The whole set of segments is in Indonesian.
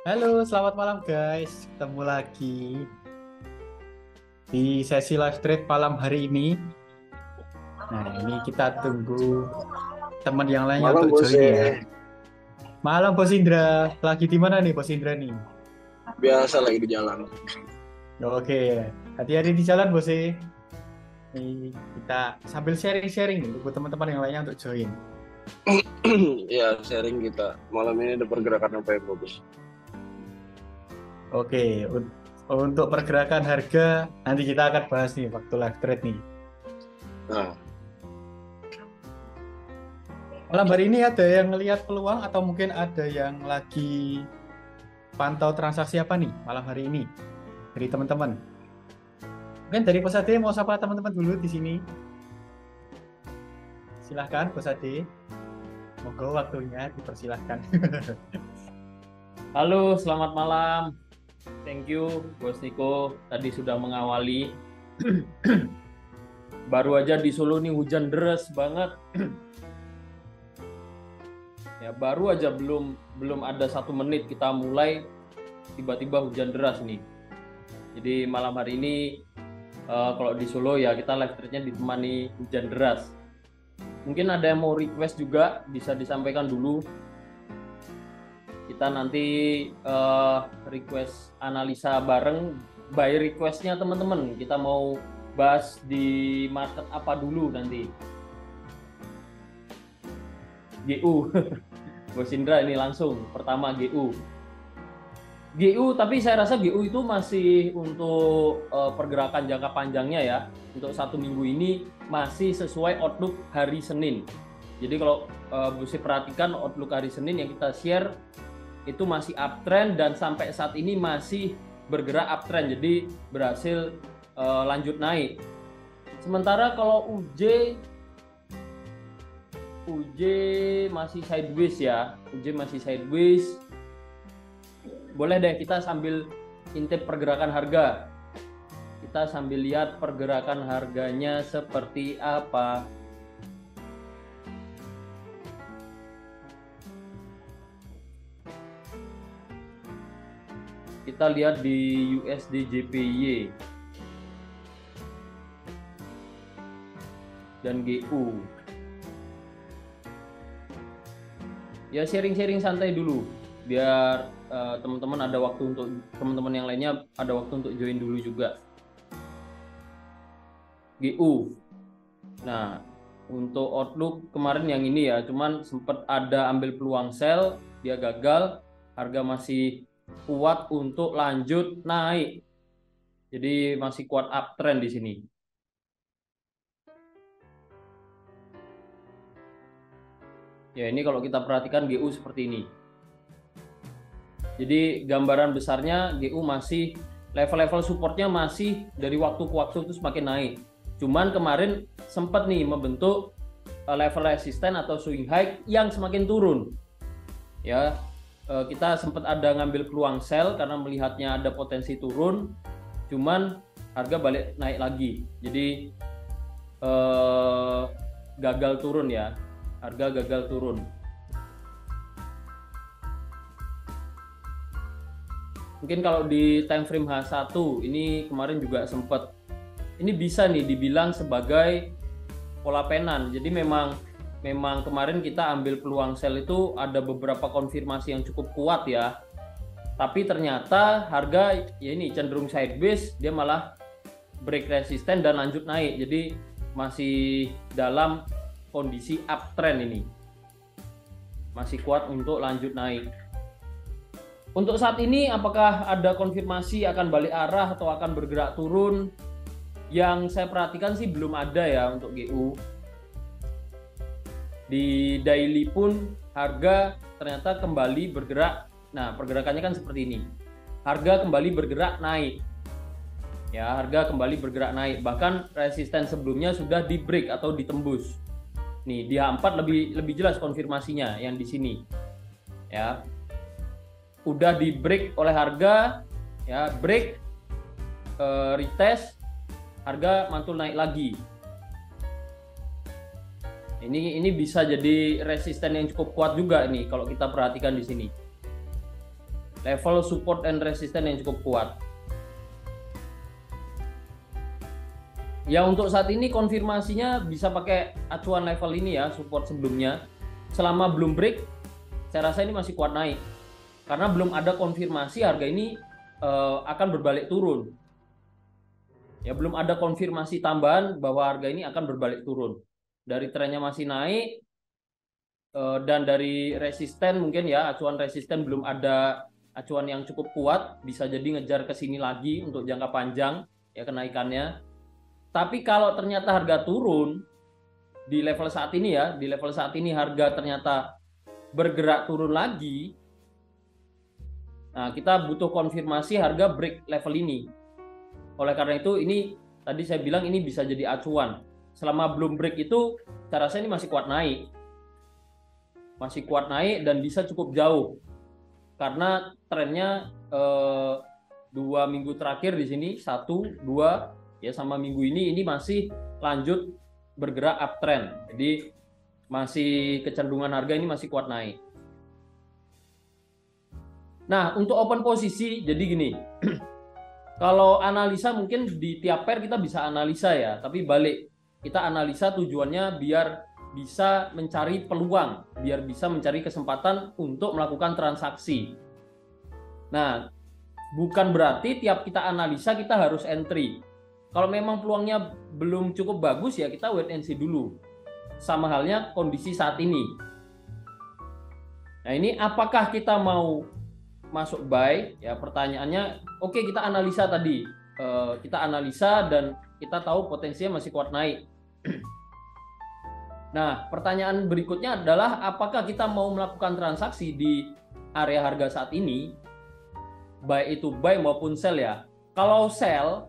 Halo, selamat malam guys. Ketemu lagi di sesi live trade malam hari ini. Nah, ini kita tunggu teman yang lainnya Malam untuk bos join ya. ya. Malam Bos Indra. Lagi di mana nih Bos Indra nih? Biasa lagi di jalan. Oke, hati-hati di jalan Bos. Nih, kita sambil sharing-sharing nih buat teman-teman yang lainnya untuk join. Ya sharing kita. Malam ini ada pergerakan apa yang bagus? Oke, untuk pergerakan harga nanti kita akan bahas nih waktu live trade nih. Nah, Malam hari ini ada yang ngelihat peluang atau mungkin ada yang lagi pantau transaksi apa nih malam hari ini dari teman-teman? Mungkin dari Bos Ade mau sapa teman-teman dulu di sini. Silahkan Bos Ade, monggo waktunya dipersilahkan. Halo, selamat malam. Thank you, Bos Niko. Tadi sudah mengawali. Baru aja di Solo nih hujan deras banget. Ya, baru aja belum ada 1 menit kita mulai tiba-tiba hujan deras nih. Jadi malam hari ini kalau di Solo ya kita live trade-nya ditemani hujan deras. Mungkin ada yang mau request juga bisa disampaikan dulu. Kita nanti request analisa bareng by requestnya teman-teman. Kita mau bahas di market apa dulu nanti. GU. Bos Indra ini langsung pertama GU. GU tapi saya rasa GU itu masih untuk pergerakan jangka panjangnya ya. Untuk 1 minggu ini masih sesuai outlook hari Senin. Jadi kalau bisa perhatikan outlook hari Senin yang kita share itu masih uptrend dan sampai saat ini masih bergerak uptrend, jadi berhasil lanjut naik. Sementara kalau UJ masih sideways ya, UJ masih sideways. Boleh deh kita sambil intip pergerakan harga. Kita sambil lihat pergerakan harganya seperti apa. Kita lihat di USD JPY dan GU. Ya sharing-sharing santai dulu biar teman-teman ada waktu untuk teman-teman yang lainnya ada waktu untuk join dulu juga. GU. Nah, untuk outlook kemarin yang ini ya, cuman sempat ada ambil peluang sell, dia gagal, harga masih kuat untuk lanjut naik. Jadi masih kuat uptrend di sini. Ya, ini kalau kita perhatikan GU seperti ini. Jadi gambaran besarnya GU masih level-level supportnya masih dari waktu ke waktu itu semakin naik. Cuman kemarin sempat nih membentuk level resisten atau swing high yang semakin turun. Ya, kita sempat ada ngambil peluang sell karena melihatnya ada potensi turun, cuman harga balik naik lagi. Jadi gagal turun ya, harga gagal turun. Mungkin kalau di time frame H1 ini kemarin juga sempat, ini bisa nih dibilang sebagai pola penan. Jadi memang kemarin kita ambil peluang sell itu ada beberapa konfirmasi yang cukup kuat ya. Tapi ternyata harga ya ini cenderung sideways, dia malah break resisten dan lanjut naik. Jadi masih dalam kondisi uptrend ini. Masih kuat untuk lanjut naik. Untuk saat ini apakah ada konfirmasi akan balik arah atau akan bergerak turun? Yang saya perhatikan sih belum ada ya untuk GU. Di daily pun harga ternyata kembali bergerak. Nah, pergerakannya kan seperti ini. Harga kembali bergerak naik. Ya, harga kembali bergerak naik. Bahkan resisten sebelumnya sudah di break atau ditembus. Nih, di H4 lebih jelas konfirmasinya yang di sini. Ya. Udah di break oleh harga, ya, break retest, harga mantul naik lagi. Ini bisa jadi resisten yang cukup kuat juga nih kalau kita perhatikan di sini. level support and resistance yang cukup kuat. Ya untuk saat ini konfirmasinya bisa pakai acuan level ini ya, support sebelumnya. Selama belum break, saya rasa ini masih kuat naik. Karena belum ada konfirmasi harga ini akan berbalik turun. Ya belum ada konfirmasi tambahan bahwa harga ini akan berbalik turun. Dari trennya masih naik, dan dari resisten mungkin ya, acuan resisten belum ada acuan yang cukup kuat, bisa jadi ngejar ke sini lagi untuk jangka panjang ya kenaikannya. Tapi kalau ternyata harga turun di level saat ini ya, di level saat ini harga ternyata bergerak turun lagi, nah kita butuh konfirmasi harga break level ini. Oleh karena itu ini tadi saya bilang ini bisa jadi acuan. Selama belum break itu saya rasa ini masih kuat naik. Masih kuat naik dan bisa cukup jauh. Karena trennya 2 minggu terakhir di sini 1, 2 ya sama minggu ini masih lanjut bergerak uptrend. Jadi masih kecenderungan harga ini masih kuat naik. Nah, untuk open posisi jadi gini. Kalau analisa mungkin di tiap pair kita bisa analisa ya, tapi balik kita analisa tujuannya biar bisa mencari peluang, biar bisa mencari kesempatan untuk melakukan transaksi. Nah, bukan berarti tiap kita analisa kita harus entry. Kalau memang peluangnya belum cukup bagus ya kita wait and see dulu. Sama halnya kondisi saat ini. Nah ini apakah kita mau masuk buy? Ya pertanyaannya, oke, kita analisa tadi. Kita analisa dan kita tahu potensinya masih kuat naik. Nah pertanyaan berikutnya adalah apakah kita mau melakukan transaksi di area harga saat ini? Baik itu buy maupun sell ya. Kalau sell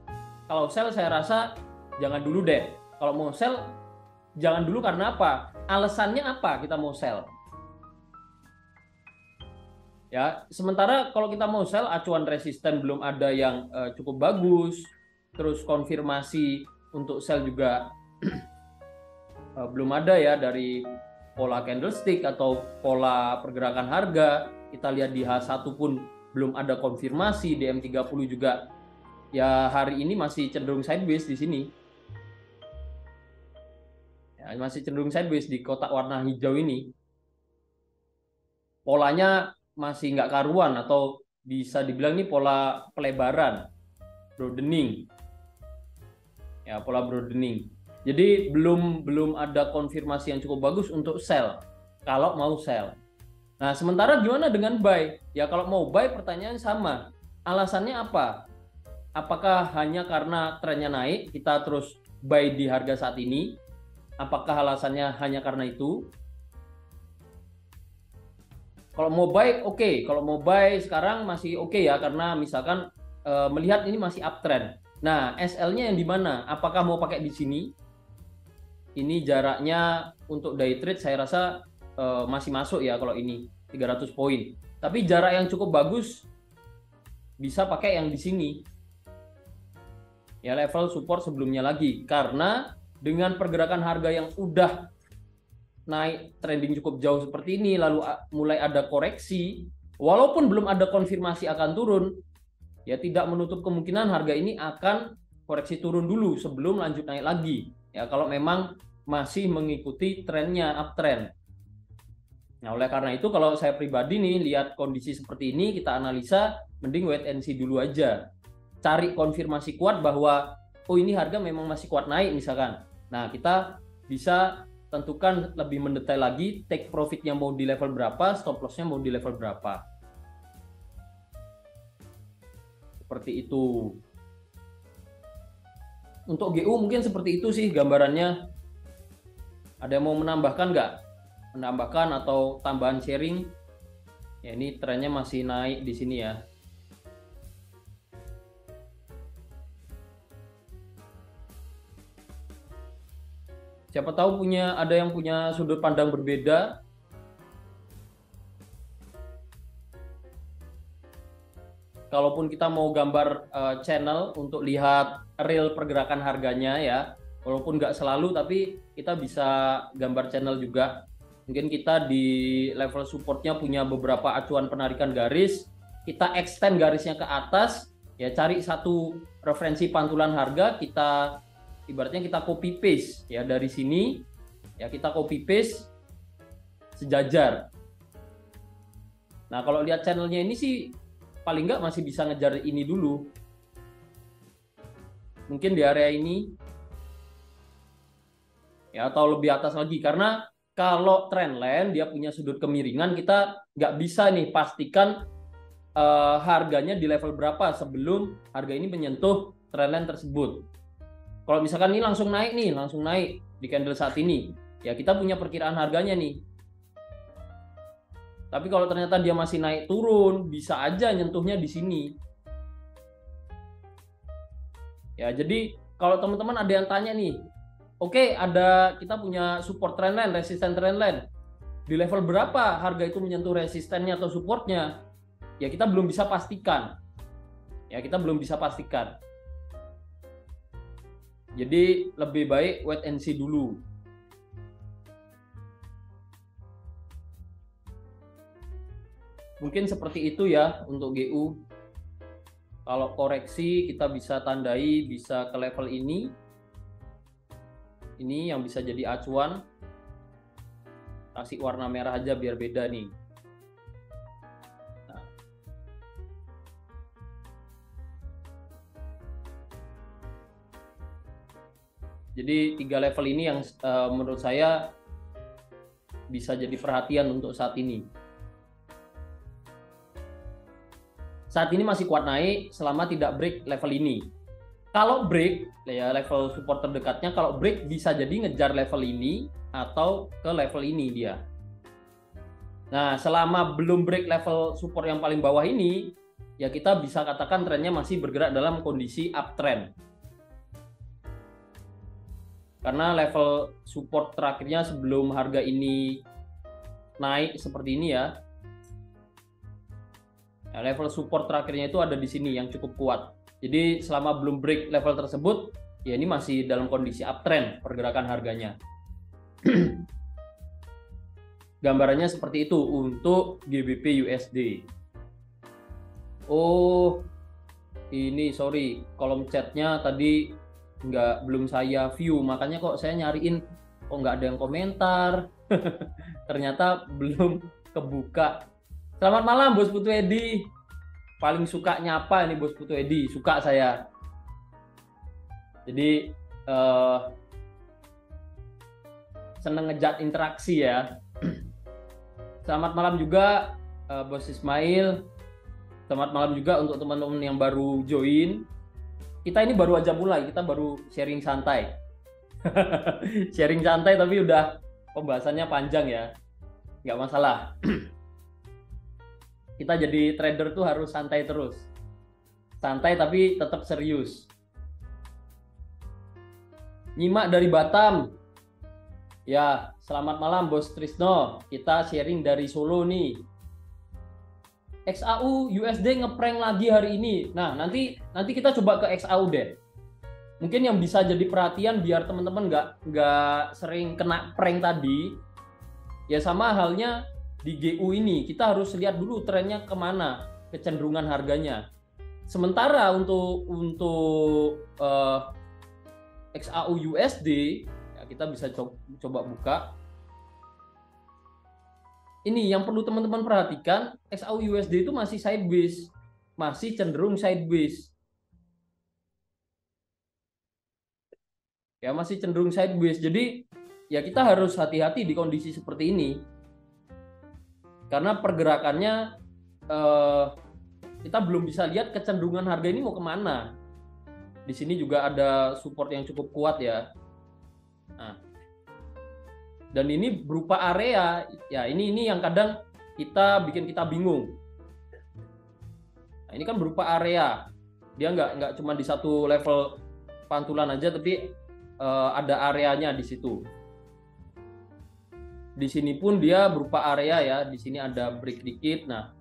saya rasa jangan dulu deh. Kalau mau sell jangan dulu karena apa? Alasannya apa kita mau sell? Ya, sementara kalau kita mau sell acuan resisten belum ada yang cukup bagus, terus konfirmasi untuk sell juga belum ada ya dari pola candlestick atau pola pergerakan harga. Kita lihat di H1 pun belum ada konfirmasi, di M30 juga ya hari ini masih cenderung sideways di sini. Ya, masih cenderung sideways di kotak warna hijau ini. Polanya masih nggak karuan atau bisa dibilang ini pola pelebaran, broadening. Ya, pola broadening. Jadi belum ada konfirmasi yang cukup bagus untuk sell. Kalau mau sell. Nah, sementara gimana dengan buy? Ya kalau mau buy pertanyaan sama. Alasannya apa? Apakah hanya karena trennya naik, kita terus buy di harga saat ini? Apakah alasannya hanya karena itu? Kalau mau buy, oke. Kalau mau buy sekarang masih oke ya, karena misalkan melihat ini masih uptrend. Nah, SL-nya yang di mana? Apakah mau pakai di sini? Ini jaraknya untuk day trade saya rasa masih masuk ya kalau ini 300 poin. Tapi jarak yang cukup bagus bisa pakai yang di sini. Ya level support sebelumnya lagi, karena dengan pergerakan harga yang udah naik trending cukup jauh seperti ini lalu mulai ada koreksi, walaupun belum ada konfirmasi akan turun ya tidak menutup kemungkinan harga ini akan koreksi turun dulu sebelum lanjut naik lagi ya kalau memang masih mengikuti trennya uptrend. Nah oleh karena itu kalau saya pribadi nih lihat kondisi seperti ini kita analisa mending wait and see dulu aja. Cari konfirmasi kuat bahwa oh ini harga memang masih kuat naik misalkan. Nah kita bisa tentukan lebih mendetail lagi take profitnya mau di level berapa, stop lossnya mau di level berapa. Seperti itu. Untuk GU mungkin seperti itu sih gambarannya. Ada yang mau menambahkan nggak? Menambahkan atau tambahan sharing? Ya ini trennya masih naik di sini ya. Siapa tahu ada yang punya sudut pandang berbeda. Kalaupun kita mau gambar channel untuk lihat real pergerakan harganya ya, walaupun nggak selalu, tapi kita bisa gambar channel juga. Mungkin kita di level supportnya punya beberapa acuan penarikan garis, kita extend garisnya ke atas, ya cari satu referensi pantulan harga, kita ibaratnya kita copy paste ya dari sini, ya kita copy paste sejajar. Nah kalau lihat channelnya ini sih paling nggak masih bisa ngejar ini dulu, mungkin di area ini ya, atau lebih atas lagi, karena kalau trendline dia punya sudut kemiringan, kita nggak bisa nih pastikan harganya di level berapa sebelum harga ini menyentuh trendline tersebut. Kalau misalkan ini langsung naik nih, langsung naik di candle saat ini, ya kita punya perkiraan harganya nih. Tapi kalau ternyata dia masih naik turun, bisa aja nyentuhnya di sini. Ya, jadi kalau teman-teman ada yang tanya nih, oke, kita punya support trendline, resisten trendline. Di level berapa harga itu menyentuh resistennya atau supportnya? Ya kita belum bisa pastikan. Ya kita belum bisa pastikan. Jadi lebih baik wait and see dulu. Mungkin seperti itu ya untuk GU. Kalau koreksi kita bisa tandai bisa ke level ini. Ini yang bisa jadi acuan. Kasih warna merah aja biar beda nih. Nah. Jadi 3 level ini yang menurut saya bisa jadi perhatian untuk saat ini. Saat ini masih kuat naik selama tidak break level ini. Kalau break, ya level support terdekatnya, kalau break bisa jadi ngejar level ini atau ke level ini dia. Nah, selama belum break level support yang paling bawah ini, ya kita bisa katakan trennya masih bergerak dalam kondisi uptrend. Karena level support terakhirnya sebelum harga ini naik seperti ini ya. Nah, level support terakhirnya itu ada di sini yang cukup kuat. Jadi selama belum break level tersebut, ya ini masih dalam kondisi uptrend pergerakan harganya. Gambarannya seperti itu untuk GBP USD. Oh, ini sorry, kolom chatnya tadi belum saya view, makanya kok saya nyariin kok nggak ada yang komentar. Ternyata belum kebuka. Selamat malam Bos Putu Edi. Paling suka nyapa ini Bos Putu Edi, suka saya. Jadi seneng ngejat interaksi ya. Selamat malam juga Bos Ismail. Selamat malam juga untuk teman-teman yang baru join. Kita ini baru aja mulai, kita baru sharing santai. Sharing santai tapi udah pembahasannya panjang ya. Nggak masalah. Kita jadi trader tuh harus santai terus. Santai tapi tetap serius. Nyimak dari Batam. Ya, selamat malam Bos Trisno. Kita sharing dari Solo nih. XAU USD ngeprank lagi hari ini. Nah, nanti kita coba ke XAU deh. Mungkin yang bisa jadi perhatian biar teman-teman nggak sering kena prank tadi. Ya sama halnya di GU ini, kita harus lihat dulu trennya kemana, kecenderungan harganya. Sementara untuk XAU USD, ya kita bisa coba buka. Ini yang perlu teman-teman perhatikan, XAU USD itu masih sideways, masih cenderung sideways. Ya masih cenderung sideways. Jadi ya kita harus hati-hati di kondisi seperti ini. Karena pergerakannya kita belum bisa lihat kecenderungan harga ini mau kemana. Di sini juga ada support yang cukup kuat ya. Nah, dan ini berupa area. Ya ini yang kadang bikin kita bingung. Nah, ini kan berupa area. Dia nggak cuma di satu level pantulan aja, tapi ada areanya di situ. Di sini pun dia berupa area ya. Di sini ada break dikit. Nah,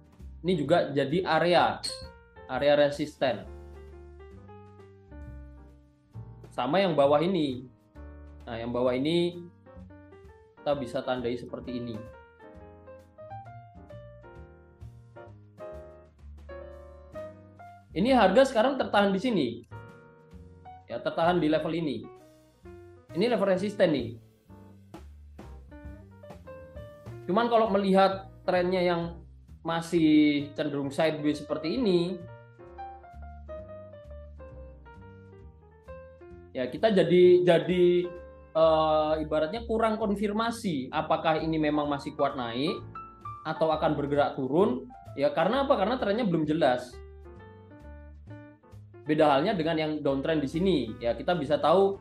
ini juga jadi area resisten. Sama yang bawah ini. Nah, yang bawah ini kita bisa tandai seperti ini. Ini harga sekarang tertahan di sini. Ya, tertahan di level ini. Ini level resisten nih. Cuman kalau melihat trennya yang masih cenderung sideways seperti ini, ya kita jadi ibaratnya kurang konfirmasi apakah ini memang masih kuat naik atau akan bergerak turun. Ya karena apa? Karena trennya belum jelas. Beda halnya dengan yang downtrend di sini. Ya kita bisa tahu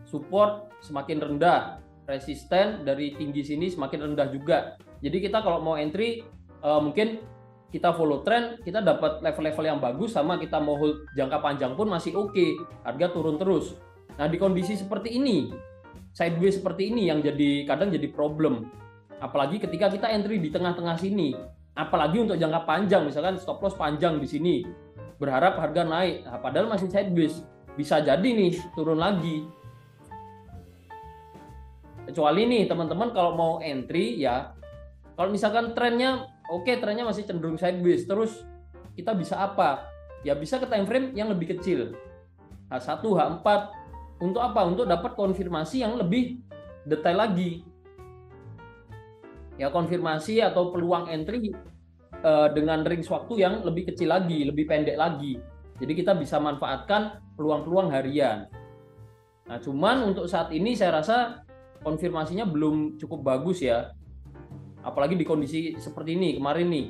support semakin rendah, resisten dari tinggi sini semakin rendah juga. Jadi kita kalau mau entry mungkin kita follow trend, kita dapat level-level yang bagus, sama kita mau hold jangka panjang pun masih oke. Harga turun terus. Nah di kondisi seperti ini, sideways seperti ini yang kadang jadi problem. Apalagi ketika kita entry di tengah-tengah sini. Apalagi untuk jangka panjang, misalkan stop loss panjang di sini, berharap harga naik. Nah, padahal masih sideways, bisa jadi nih turun lagi. Kecuali nih teman-teman kalau mau entry ya, kalau misalkan trennya trennya masih cenderung sideways, terus kita bisa apa? Ya bisa ke time frame yang lebih kecil, H1, H4. Untuk apa? Untuk dapat konfirmasi yang lebih detail lagi. Ya konfirmasi atau peluang entry dengan range waktu yang lebih kecil lagi, lebih pendek lagi. Jadi kita bisa manfaatkan peluang-peluang harian. Nah, cuman untuk saat ini saya rasa konfirmasinya belum cukup bagus ya. Apalagi di kondisi seperti ini kemarin nih.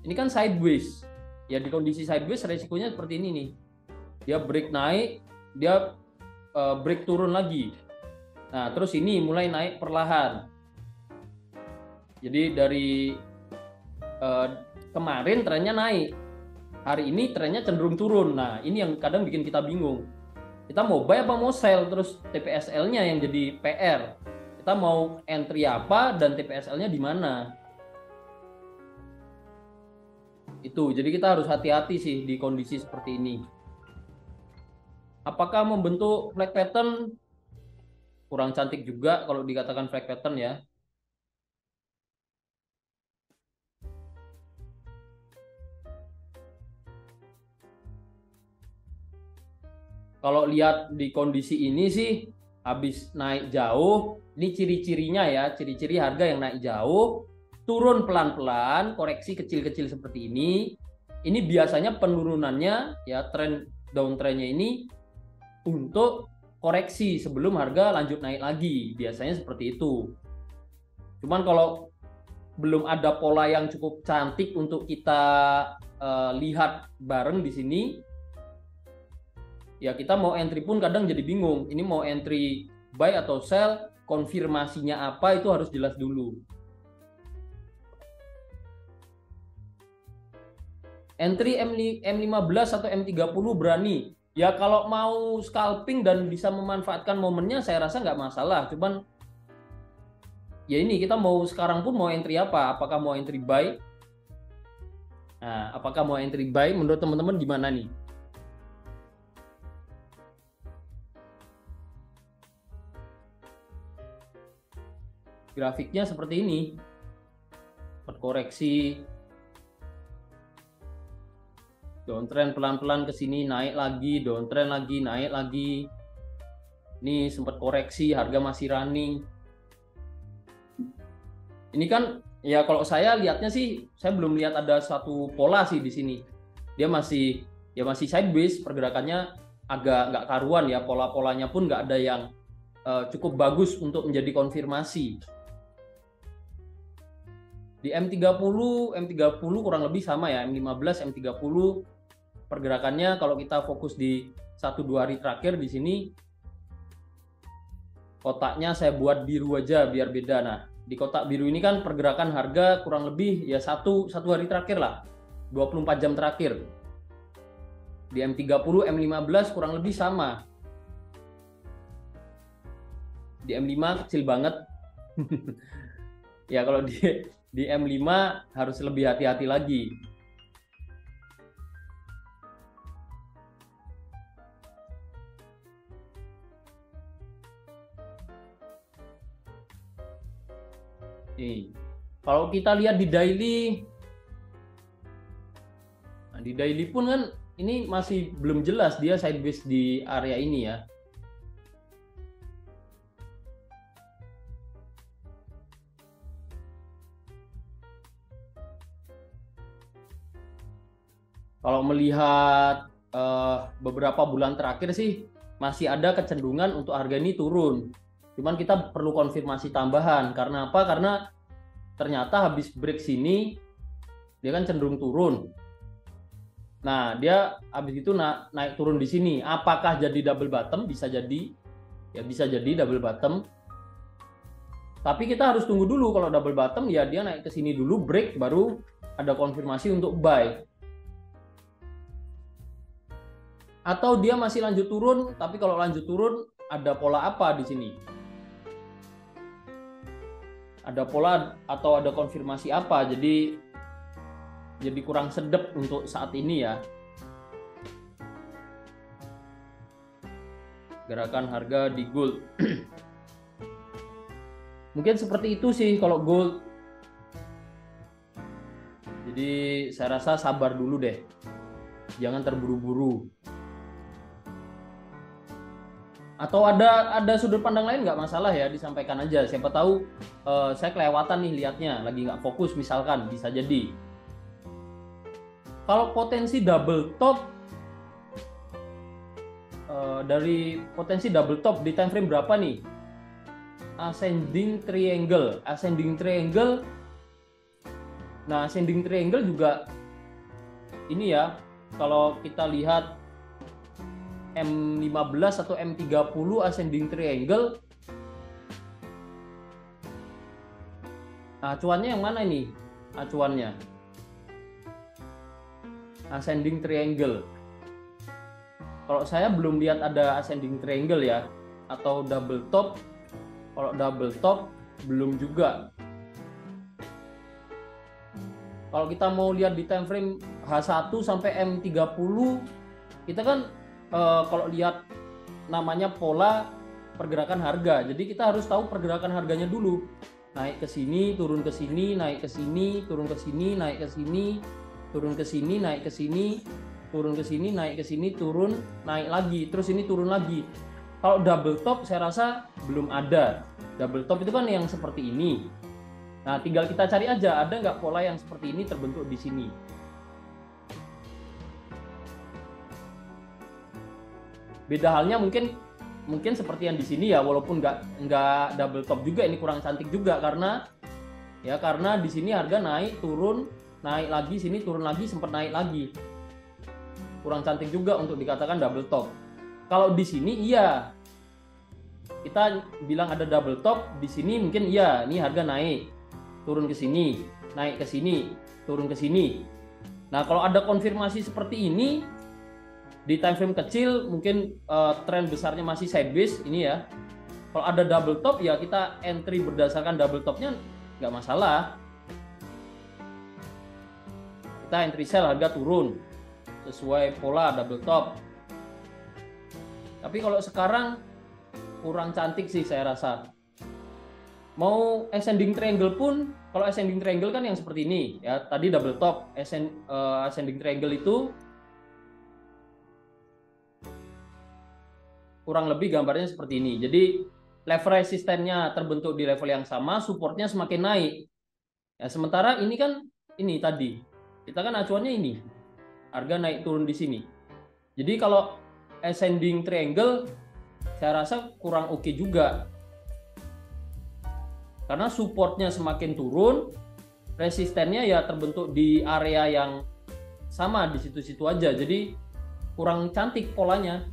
Ini kan sideways. Ya di kondisi sideways resikonya seperti ini nih. Dia break naik, dia break turun lagi. Nah, terus ini mulai naik perlahan. Jadi dari kemarin trennya naik. Hari ini trennya cenderung turun. Nah, ini yang kadang bikin kita bingung. Kita mau buy apa mau sell, terus TPSL-nya yang jadi PR. Kita mau entry apa dan TPSL-nya di mana? Itu. Jadi kita harus hati-hati sih di kondisi seperti ini. Apakah membentuk flag pattern? Kurang cantik juga kalau dikatakan flag pattern ya. Kalau lihat di kondisi ini sih habis naik jauh, ini ciri-cirinya ya, ciri-ciri harga yang naik jauh, turun pelan-pelan, koreksi kecil-kecil seperti ini. Ini biasanya penurunannya ya, tren downtrendnya ini untuk koreksi sebelum harga lanjut naik lagi, biasanya seperti itu. Cuman kalau belum ada pola yang cukup cantik untuk kita lihat bareng di sini, ya kita mau entry pun kadang jadi bingung. Ini mau entry buy atau sell, konfirmasinya apa itu harus jelas dulu. Entry M15 atau M30 berani. Ya kalau mau scalping dan bisa memanfaatkan momennya saya rasa nggak masalah. Cuman ya ini kita mau sekarang pun mau entry apa? Apakah mau entry buy? Nah, apakah mau entry buy? Menurut teman-teman gimana nih? Grafiknya seperti ini, berkoreksi, downtrend pelan-pelan ke sini, naik lagi, downtrend lagi, naik lagi. Ini sempat koreksi, harga masih running. Ini kan ya kalau saya lihatnya sih, saya belum lihat ada satu pola sih di sini. Dia masih sideways, pergerakannya agak nggak karuan ya, pola-polanya pun nggak ada yang cukup bagus untuk menjadi konfirmasi. Di M30 kurang lebih sama ya, M15, M30 pergerakannya kalau kita fokus di 1-2 hari terakhir di sini, kotaknya saya buat biru aja biar beda. Nah, di kotak biru ini kan pergerakan harga kurang lebih ya satu hari terakhir lah, 24 jam terakhir. Di M30, M15 kurang lebih sama. Di M5 kecil banget. Ya kalau di M5 harus lebih hati-hati lagi. Nih, kalau kita lihat di daily, Nah, di daily pun kan ini masih belum jelas dia sideways di area ini ya. Kalau melihat beberapa bulan terakhir sih masih ada kecenderungan untuk harga ini turun. Cuman kita perlu konfirmasi tambahan. Karena apa? Karena ternyata habis break sini dia kan cenderung turun. Nah, dia habis itu naik turun di sini. Apakah jadi double bottom? Bisa jadi. Ya bisa jadi double bottom. Tapi kita harus tunggu dulu. Kalau double bottom ya dia naik ke sini dulu, break, baru ada konfirmasi untuk buy. Atau dia masih lanjut turun, tapi kalau lanjut turun ada pola apa di sini? Ada pola atau ada konfirmasi apa? Jadi kurang sedap untuk saat ini ya. Gerakan harga di gold. Mungkin seperti itu sih kalau gold. Jadi saya rasa sabar dulu deh. Jangan terburu-buru. Atau ada sudut pandang lain nggak masalah ya, disampaikan aja. Siapa tahu saya kelewatan nih liatnya, lagi nggak fokus misalkan, bisa jadi. Kalau potensi double top, dari potensi double top di time frame berapa nih? Ascending triangle. Nah, ascending triangle juga ini ya, kalau kita lihat M15 atau M30 ascending triangle, acuannya yang mana ini? Acuannya ascending triangle. Kalau saya belum lihat ada ascending triangle ya, atau double top. Kalau double top belum juga. Kalau kita mau lihat di time frame H1 sampai M30, kita kan kalau lihat namanya pola pergerakan harga. Jadi kita harus tahu pergerakan harganya dulu. Naik ke sini, turun ke sini, naik ke sini, turun ke sini, naik ke sini, turun ke sini, naik ke sini, turun ke sini, naik ke sini, turun, naik lagi, terus ini turun lagi. Kalau double top saya rasa belum ada. Double top itu kan yang seperti ini. Nah, tinggal kita cari aja ada nggak pola yang seperti ini terbentuk di sini. Beda halnya mungkin seperti yang di sini ya, walaupun nggak double top juga, ini kurang cantik juga karena di sini harga naik turun, naik lagi, sini turun lagi, sempat naik lagi. Kurang cantik juga untuk dikatakan double top. Kalau di sini iya, kita bilang ada double top, di sini mungkin iya, ini harga naik, turun ke sini, naik ke sini, turun ke sini. Nah, kalau ada konfirmasi seperti ini di time frame kecil, mungkin tren besarnya masih sideways ini ya. Kalau ada double top ya kita entry berdasarkan double topnya nggak masalah. Kita entry sell harga turun sesuai pola double top. Tapi kalau sekarang kurang cantik sih saya rasa. Mau ascending triangle pun, kalau ascending triangle kan yang seperti ini ya, tadi double top, ascending triangle itu kurang lebih gambarnya seperti ini. Jadi level resistennya terbentuk di level yang sama, supportnya semakin naik. Ya, sementara ini kan ini tadi kita kan acuannya ini, harga naik turun di sini. Jadi kalau ascending triangle saya rasa kurang oke juga, karena supportnya semakin turun, resistennya ya terbentuk di area yang sama di situ-situ aja. Jadi kurang cantik polanya.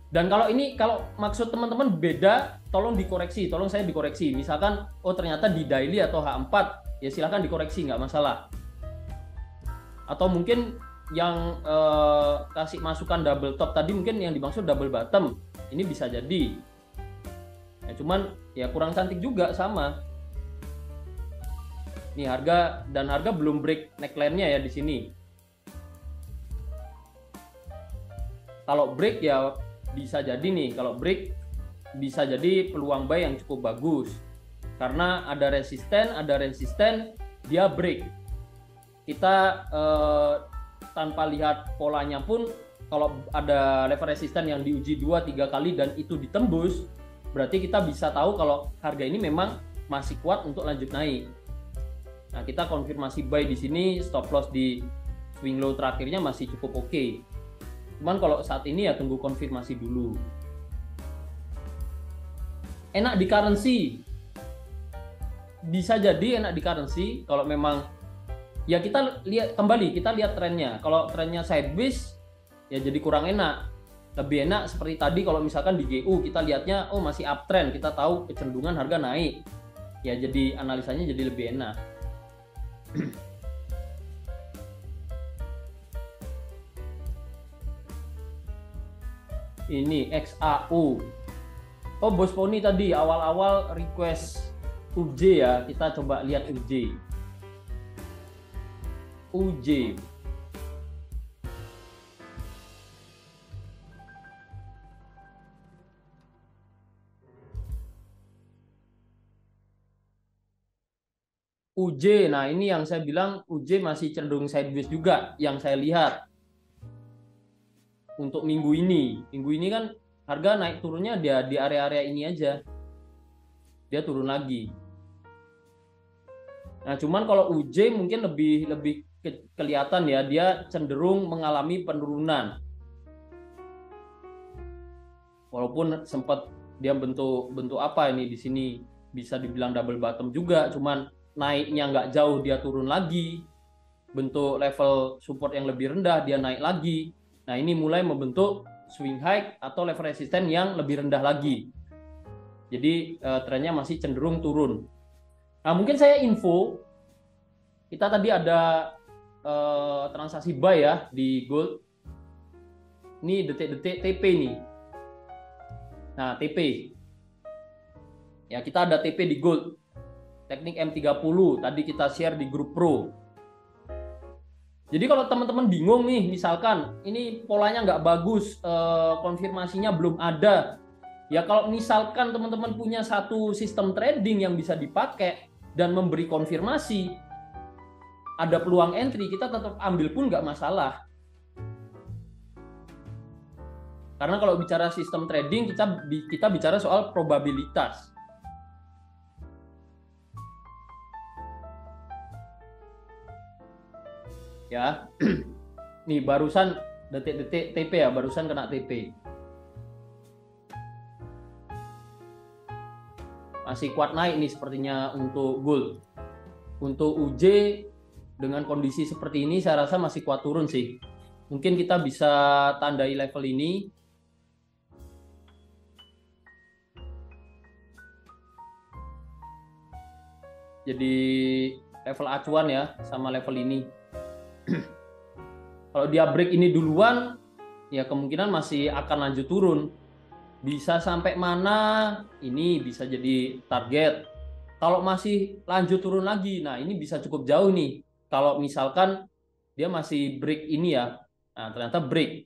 Dan kalau maksud teman-teman beda, tolong dikoreksi, tolong saya dikoreksi. Misalkan, oh ternyata di daily atau H4, ya silahkan dikoreksi, nggak masalah. Atau mungkin yang kasih masukan double top tadi mungkin yang dimaksud double bottom, ini bisa jadi. Ya, cuman ya kurang cantik juga sama. Nih harga belum break neckline-nya ya di sini. Kalau break ya bisa jadi nih, kalau break bisa jadi peluang buy yang cukup bagus karena ada resisten, dia break. Kita tanpa lihat polanya pun, kalau ada level resisten yang diuji 2-3 kali dan itu ditembus, berarti kita bisa tahu kalau harga ini memang masih kuat untuk lanjut naik. Nah, kita konfirmasi buy di sini, stop loss di swing low terakhirnya masih cukup oke. Cuman kalau saat ini ya tunggu konfirmasi dulu. Enak di currency. Bisa jadi enak di currency kalau memang ya kita lihat trennya. Kalau trennya sideways ya jadi kurang enak. Lebih enak seperti tadi kalau misalkan di GU kita lihatnya oh masih uptrend, kita tahu kecenderungan harga naik. Ya jadi analisanya jadi lebih enak. Ini XAU. Oh, Bos Poni tadi awal-awal request UJ ya. Kita coba lihat UJ. UJ. UJ, nah ini yang saya bilang UJ masih cenderung sideways juga yang saya lihat untuk minggu ini. Minggu ini kan harga naik turunnya dia di area-area ini aja, dia turun lagi. Nah cuman kalau UJ mungkin lebih kelihatan ya, dia cenderung mengalami penurunan. Walaupun sempat dia bentuk apa ini di sini bisa dibilang double bottom juga, cuman naiknya nggak jauh dia turun lagi, bentuk level support yang lebih rendah dia naik lagi. Nah ini mulai membentuk swing high atau level resisten yang lebih rendah lagi. Jadi trennya masih cenderung turun. Nah mungkin saya info, kita tadi ada transaksi buy ya di gold. Ini detik-detik TP nih. Nah TP, ya kita ada TP di gold. Teknik M30 tadi kita share di grup pro. Jadi kalau teman-teman bingung nih, misalkan ini polanya nggak bagus, konfirmasinya belum ada. Ya kalau misalkan teman-teman punya satu sistem trading yang bisa dipakai dan memberi konfirmasi, ada peluang entry, kita tetap ambil pun nggak masalah. Karena kalau bicara sistem trading, kita bicara soal probabilitas. Ya, nih barusan detik-detik TP ya, barusan kena TP. Masih kuat naik nih sepertinya untuk gold. Untuk UJ dengan kondisi seperti ini saya rasa masih kuat turun sih. Mungkin kita bisa tandai level ini. Jadi level acuan ya sama level ini. Kalau dia break ini duluan, ya kemungkinan masih akan lanjut turun. Bisa sampai mana? Ini bisa jadi target. Kalau masih lanjut turun lagi, nah ini bisa cukup jauh nih. Kalau misalkan dia masih break ini ya, nah ternyata break.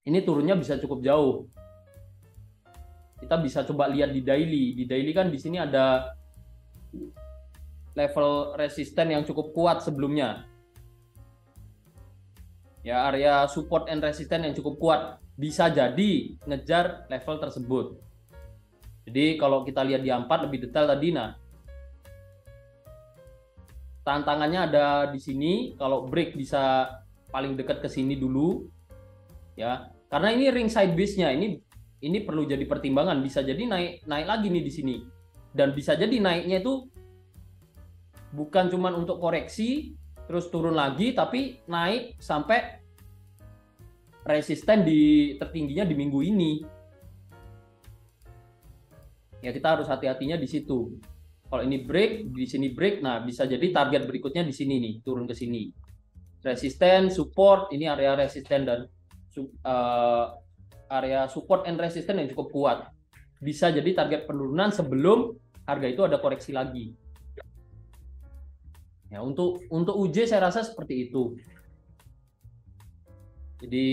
Ini turunnya bisa cukup jauh. Kita bisa coba lihat di daily. Di daily kan di sini ada level resisten yang cukup kuat sebelumnya. Ya, area support and resistance yang cukup kuat, bisa jadi ngejar level tersebut. Jadi kalau kita lihat di A4 lebih detail tadi, nah tantangannya ada di sini. Kalau break bisa paling dekat ke sini dulu ya, karena ini ring sideways-nya ini perlu jadi pertimbangan. Bisa jadi naik lagi nih di sini, dan bisa jadi naiknya itu bukan cuma untuk koreksi terus turun lagi, tapi naik sampai resisten di tertingginya di minggu ini. Ya kita harus hati-hatinya di situ. Kalau ini break, di sini break, nah bisa jadi target berikutnya di sini nih, turun ke sini. Resisten, support, ini area resisten dan area support and resisten yang cukup kuat. Bisa jadi target penurunan sebelum harga itu ada koreksi lagi. Ya, untuk UJ saya rasa seperti itu. Jadi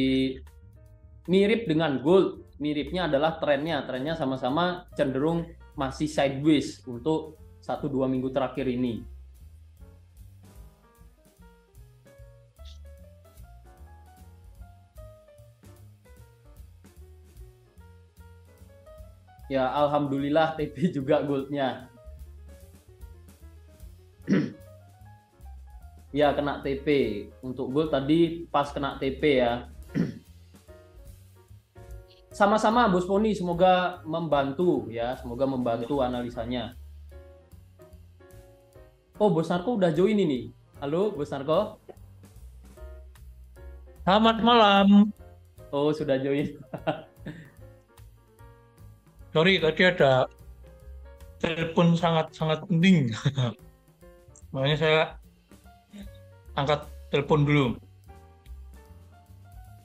mirip dengan gold, miripnya adalah trennya sama-sama cenderung masih sideways untuk 1-2 minggu terakhir ini. Ya, alhamdulillah TP juga goldnya. Ya, kena TP. Untuk gold tadi pas kena TP ya. Sama-sama Bos Poni, semoga membantu ya, semoga membantu analisanya. Oh, Bos Narko udah join ini. Halo, Bos Narko. Selamat malam. Oh, sudah join. Sorry, tadi ada telepon sangat-sangat penting. Makanya saya angkat telepon dulu.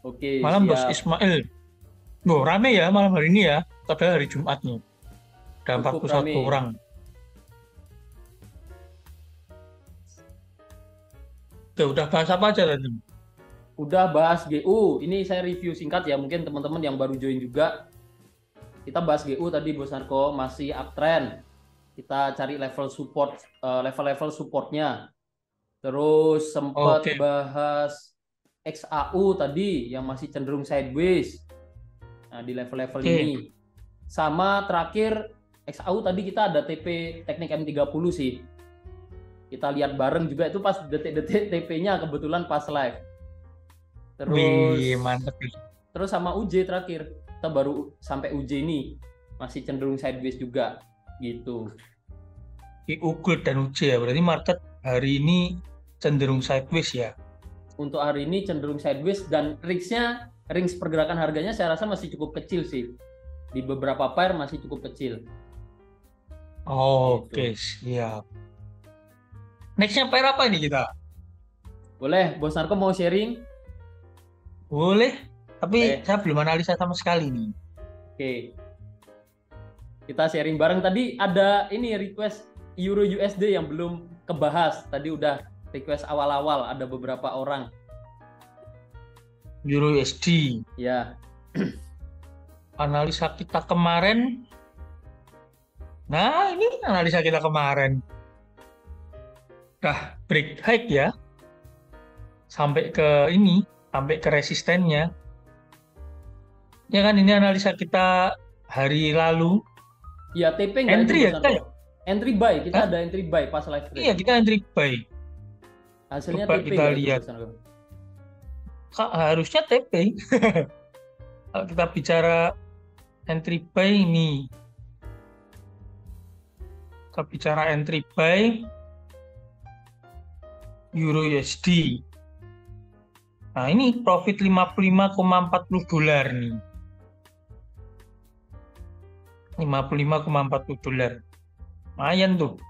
Oke, Malam Bos siap. Ismail. Loh, rame ya malam hari ini ya. Padahal hari Jumat nih. Ada Cukup 41 rame. orang. Oke, udah bahas apa aja tadi? Udah bahas GU. Ini saya review singkat ya, mungkin teman-teman yang baru join juga. Kita bahas GU tadi Bos Narko, masih uptrend. Kita cari level support, level-level supportnya. Terus sempat Oke. bahas XAU tadi yang masih cenderung sideways. Nah, di level-level Oke. ini. Sama terakhir XAU tadi kita ada TP teknik M30 sih. Kita lihat bareng juga itu pas detik-detik TP-nya kebetulan pas live. Wih, mantep. Terus sama UJ terakhir. Kita baru sampai UJ ini masih cenderung sideways juga gitu. Gold dan UJ ya. Berarti market hari ini cenderung sideways ya. Untuk hari ini cenderung sideways dan range pergerakan harganya saya rasa masih cukup kecil sih. Di beberapa pair masih cukup kecil. Oke, siap. Nextnya pair apa ini kita? Boleh, Bos Narko mau sharing? Boleh, tapi Boleh. saya belum analisa sama sekali nih. Oke. Kita sharing bareng. Tadi ada ini request Euro USD yang belum kebahas. Tadi udah request awal-awal, ada beberapa orang. Euro USD. Ya. Analisa kita kemarin. Nah, ini analisa kita kemarin. Udah break high ya. Sampai ke ini, sampai ke resistennya. Ya kan, ini analisa kita hari lalu. Ya, TP nggak Entry itu, ya Bos kita Narko? ya? Entry buy, kita Hah? ada entry buy pas live trade. Iya, kita entry buy. Hasilnya Coba TP kita nggak itu, lihat. Bos Narko? Harusnya TP. Kalau kita bicara entry buy ini. Kita bicara entry buy Euro USD. Nah, ini profit 55,40 dolar nih. 55,40 dolar. Lumayan tuh.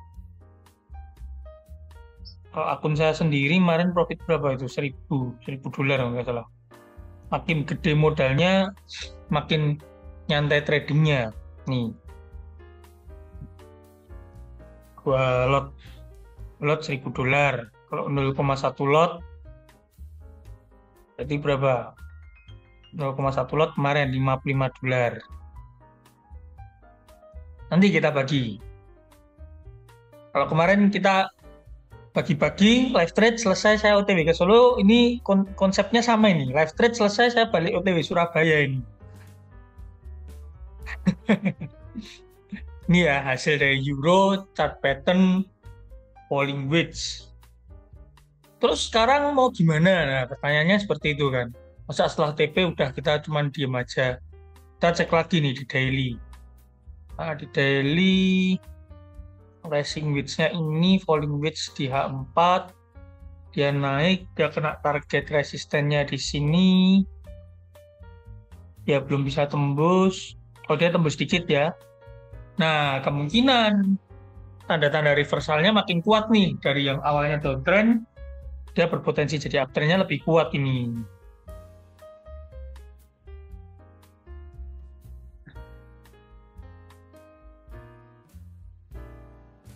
Kalau akun saya sendiri kemarin profit berapa itu? 1000 dolar kalau nggak salah. Makin gede modalnya, makin nyantai tradingnya. Nih. Gua lot 1000 dolar. Kalau 0,1 lot berarti berapa? 0,1 lot kemarin 55 dolar. Nanti kita bagi. Kalau kemarin kita bagi-bagi, live trade selesai saya OTW ke Solo, ini konsepnya sama ini. Live trade selesai saya balik OTW Surabaya ini. Ini ya hasil dari Euro, chart pattern, falling wedge. Terus sekarang mau gimana? Nah, pertanyaannya seperti itu kan. Masa setelah TP udah kita cuma diem aja. Kita cek lagi nih di daily. Nah, di daily rising wedge-nya ini falling wedge di H4. Dia naik, dia kena target resistennya di sini. Dia belum bisa tembus. Kalau dia tembus dikit ya. Nah, kemungkinan tanda-tanda reversalnya makin kuat nih. Dari yang awalnya downtrend, dia berpotensi jadi uptrendnya lebih kuat ini.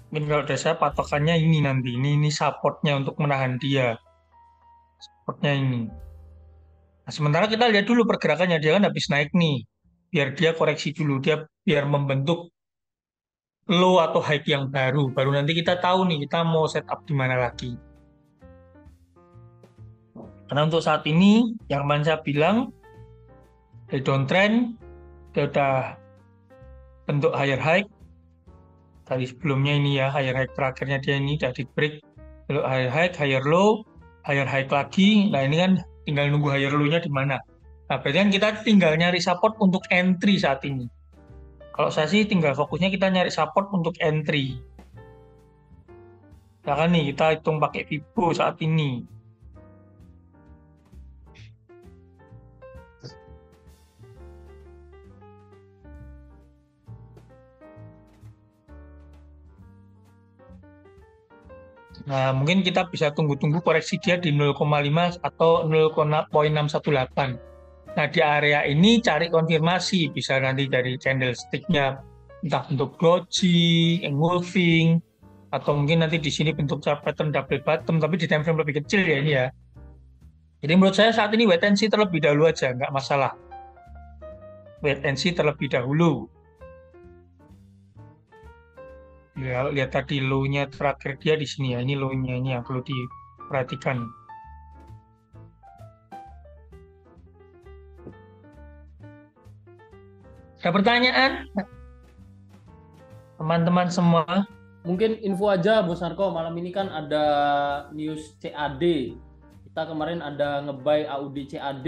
Mungkin kalau udah saya patokannya ini nanti. Ini supportnya untuk menahan dia. Supportnya ini. Nah, sementara kita lihat dulu pergerakannya. Dia kan habis naik nih. Biar dia koreksi dulu. Dia biar membentuk low atau high yang baru. Baru nanti kita tahu nih kita mau setup di mana lagi. Karena untuk saat ini, yang kemarin saya bilang, dari downtrend, dia udah bentuk higher high. Tadi sebelumnya ini ya, higher high terakhirnya dia ini udah di break. Belok higher low, higher high lagi. Nah ini kan tinggal nunggu higher low-nya di mana. Nah berarti kan kita tinggal nyari support untuk entry saat ini. Kalau saya sih tinggal fokusnya kita nyari support untuk entry. Nah kan nih kita hitung pakai Fibo saat ini. Nah, mungkin kita bisa tunggu-tunggu koreksi dia di 0,5 atau 0,618. Nah, di area ini cari konfirmasi, bisa nanti dari candlestick-nya, entah bentuk doji, engulfing, atau mungkin nanti di sini bentuk chart pattern double bottom, tapi di time frame lebih kecil ya ini ya. Jadi menurut saya saat ini wait and see terlebih dahulu aja, nggak masalah. Wait and see terlebih dahulu. Ya, lihat tadi low-nya terakhir dia di sini ya. Ini low-nya ini yang perlu diperhatikan. Ada pertanyaan? Teman-teman semua? Mungkin info aja Bos Narko, malam ini kan ada news CAD. Kita kemarin ada nge-buy AUD CAD,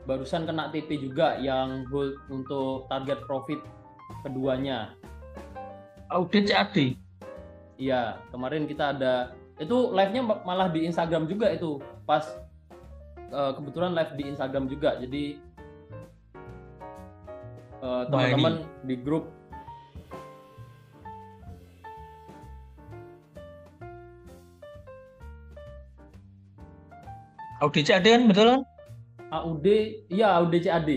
barusan kena TP juga yang hold untuk target profit keduanya. Audit CAD. Iya, kemarin kita ada itu live-nya malah di Instagram juga itu. Pas kebetulan live di Instagram juga. Jadi teman-teman di grup Audit CAD kan betul kan? AUD, iya AUD CAD.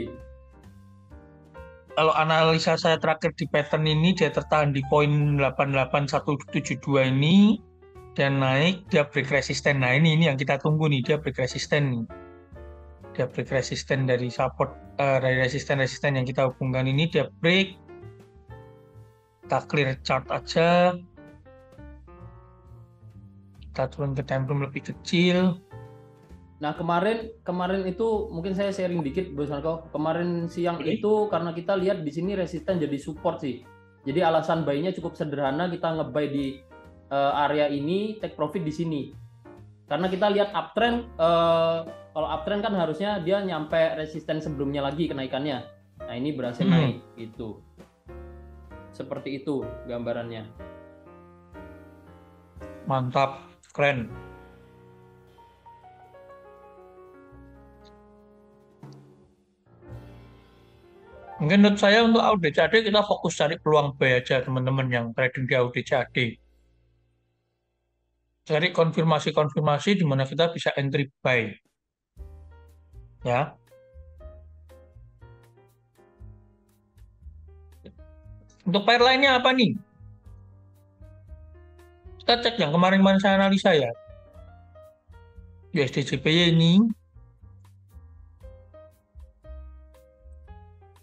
Kalau analisa saya terakhir di pattern ini dia tertahan di poin 88172 ini, dan naik dia break resisten. Nah ini yang kita tunggu nih, dia break resisten nih. Dia break resisten dari support, dari resisten-resisten yang kita hubungkan ini dia break. Kita clear chart aja. Kita turun ke time frame lebih kecil. Nah kemarin itu mungkin saya sharing dikit Bos Marco. Kemarin siang itu karena kita lihat di sini resisten jadi support sih. Jadi alasan buy-nya cukup sederhana, kita nge-buy di area ini, take profit di sini. Karena kita lihat uptrend, kalau uptrend kan harusnya dia nyampe resisten sebelumnya lagi kenaikannya. Nah ini berhasil naik gitu. Seperti itu gambarannya. Mantap, keren. Mungkin menurut saya untuk audit CAD kita fokus cari peluang buy aja teman-teman yang trading di audit CAD. Cari konfirmasi-konfirmasi di mana kita bisa entry buy. Ya. Untuk pair lainnya apa nih? Kita cek yang kemarin-kemarin saya analisa ya. USD JPY ini.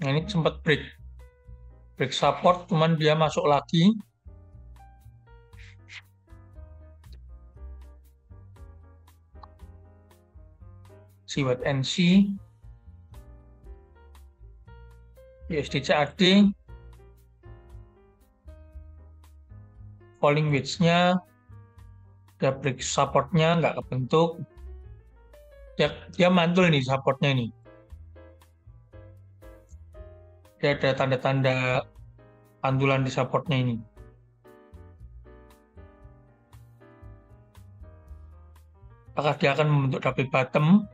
Nah, ini sempat break support, cuman dia masuk lagi. See what and see. USD CAD. Falling wedge-nya. Dia break support-nya, nggak kebentuk. Dia mantul nih support-nya nih. Dia ada tanda-tanda pantulan di supportnya ini. Apakah dia akan membentuk double bottom?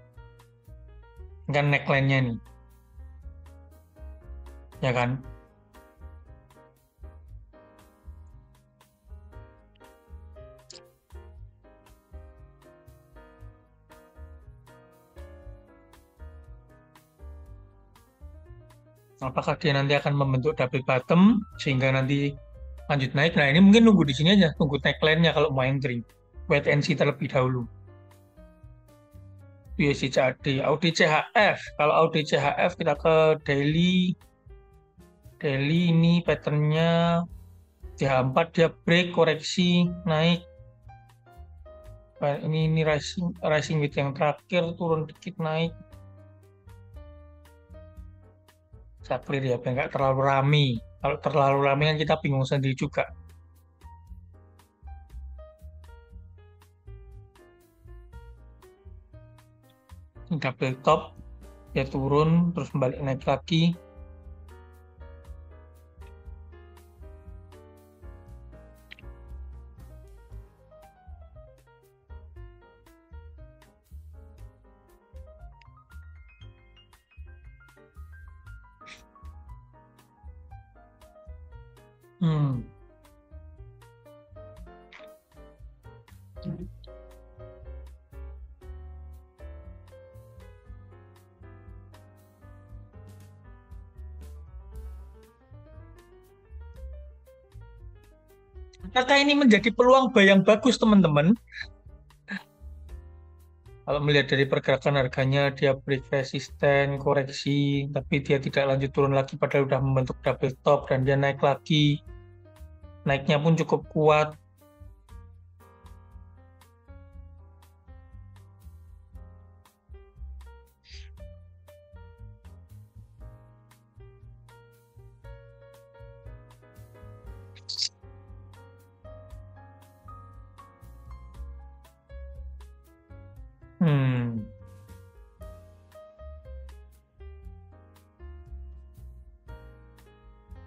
Kan neckline-nya nih. Ya kan? Apakah dia nanti akan membentuk double bottom sehingga nanti lanjut naik? Nah ini mungkin nunggu di sini aja, tunggu neckline-nya kalau mau entry. Wait and see terlebih dahulu. USD CAD, audit CHF. Kalau audit CHF kita ke daily. Daily ini patternnya CH4 dia break, koreksi, naik. Ini rising width yang terakhir, turun dikit naik. Saya clear ya, biar nggak terlalu rame. Kalau terlalu rame kan kita bingung sendiri juga. Double top, dia turun, terus balik naik lagi. Hmm. Apakah ini menjadi peluang buy yang bagus, teman-teman? Kalau melihat dari pergerakan harganya, dia break resisten, koreksi, tapi dia tidak lanjut turun lagi padahal udah membentuk double top dan dia naik lagi. Naiknya pun cukup kuat. Hmm.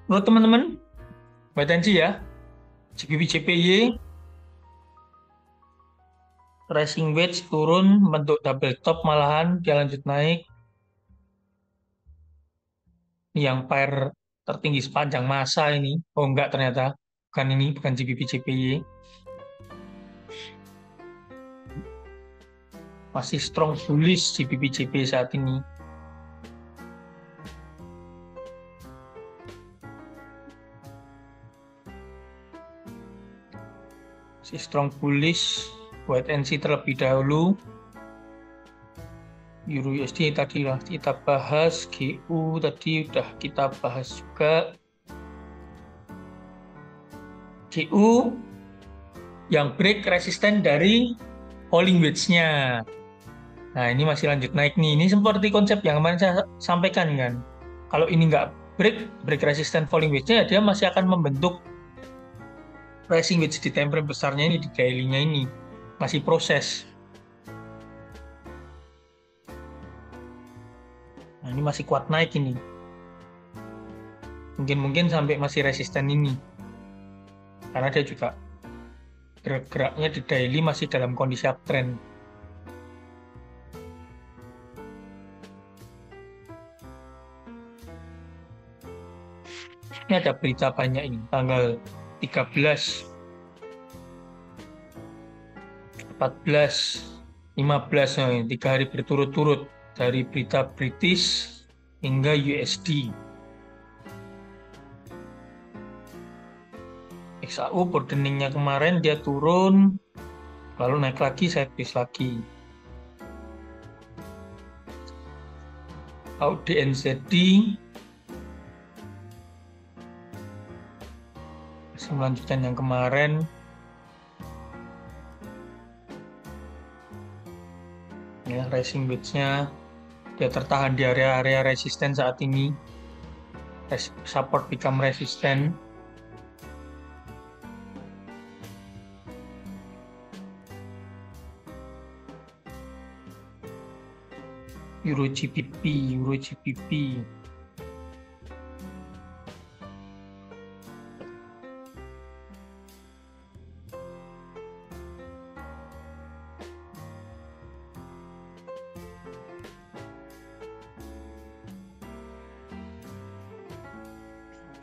Menurut teman-teman, wait and see ya. GBP JPY rising wedge turun membentuk double top, malahan dia lanjut naik. Ini yang pair tertinggi sepanjang masa ini. Oh enggak, ternyata bukan ini, bukan GBP JPY. Masih strong bullish GBP JPY saat ini. Masih strong bullish. Wait and see terlebih dahulu. Euro USD tadi lah kita bahas, GU tadi udah kita bahas juga. GU yang break resisten dari falling wedge-nya. Nah, ini masih lanjut naik nih. Ini seperti konsep yang kemarin saya sampaikan kan. Kalau ini nggak break resisten falling wedge-nya, dia masih akan membentuk rising wedge di time frame besarnya ini, di daily-nya ini. Masih proses. Nah, ini masih kuat naik ini. Mungkin sampai masih resisten ini. Karena dia juga gerak-geraknya di daily masih dalam kondisi uptrend. Ini ada berita banyak ini, tanggal 13, 14, 15, 3 hari berturut-turut dari berita British hingga USD. XAU burdeningnya kemarin dia turun, lalu naik lagi, sideways lagi. AUD/NZD masih melanjutkan yang kemarin. Ya, rising wedge-nya dia tertahan di area-area resisten saat ini. Support become resistant. Euro GBP.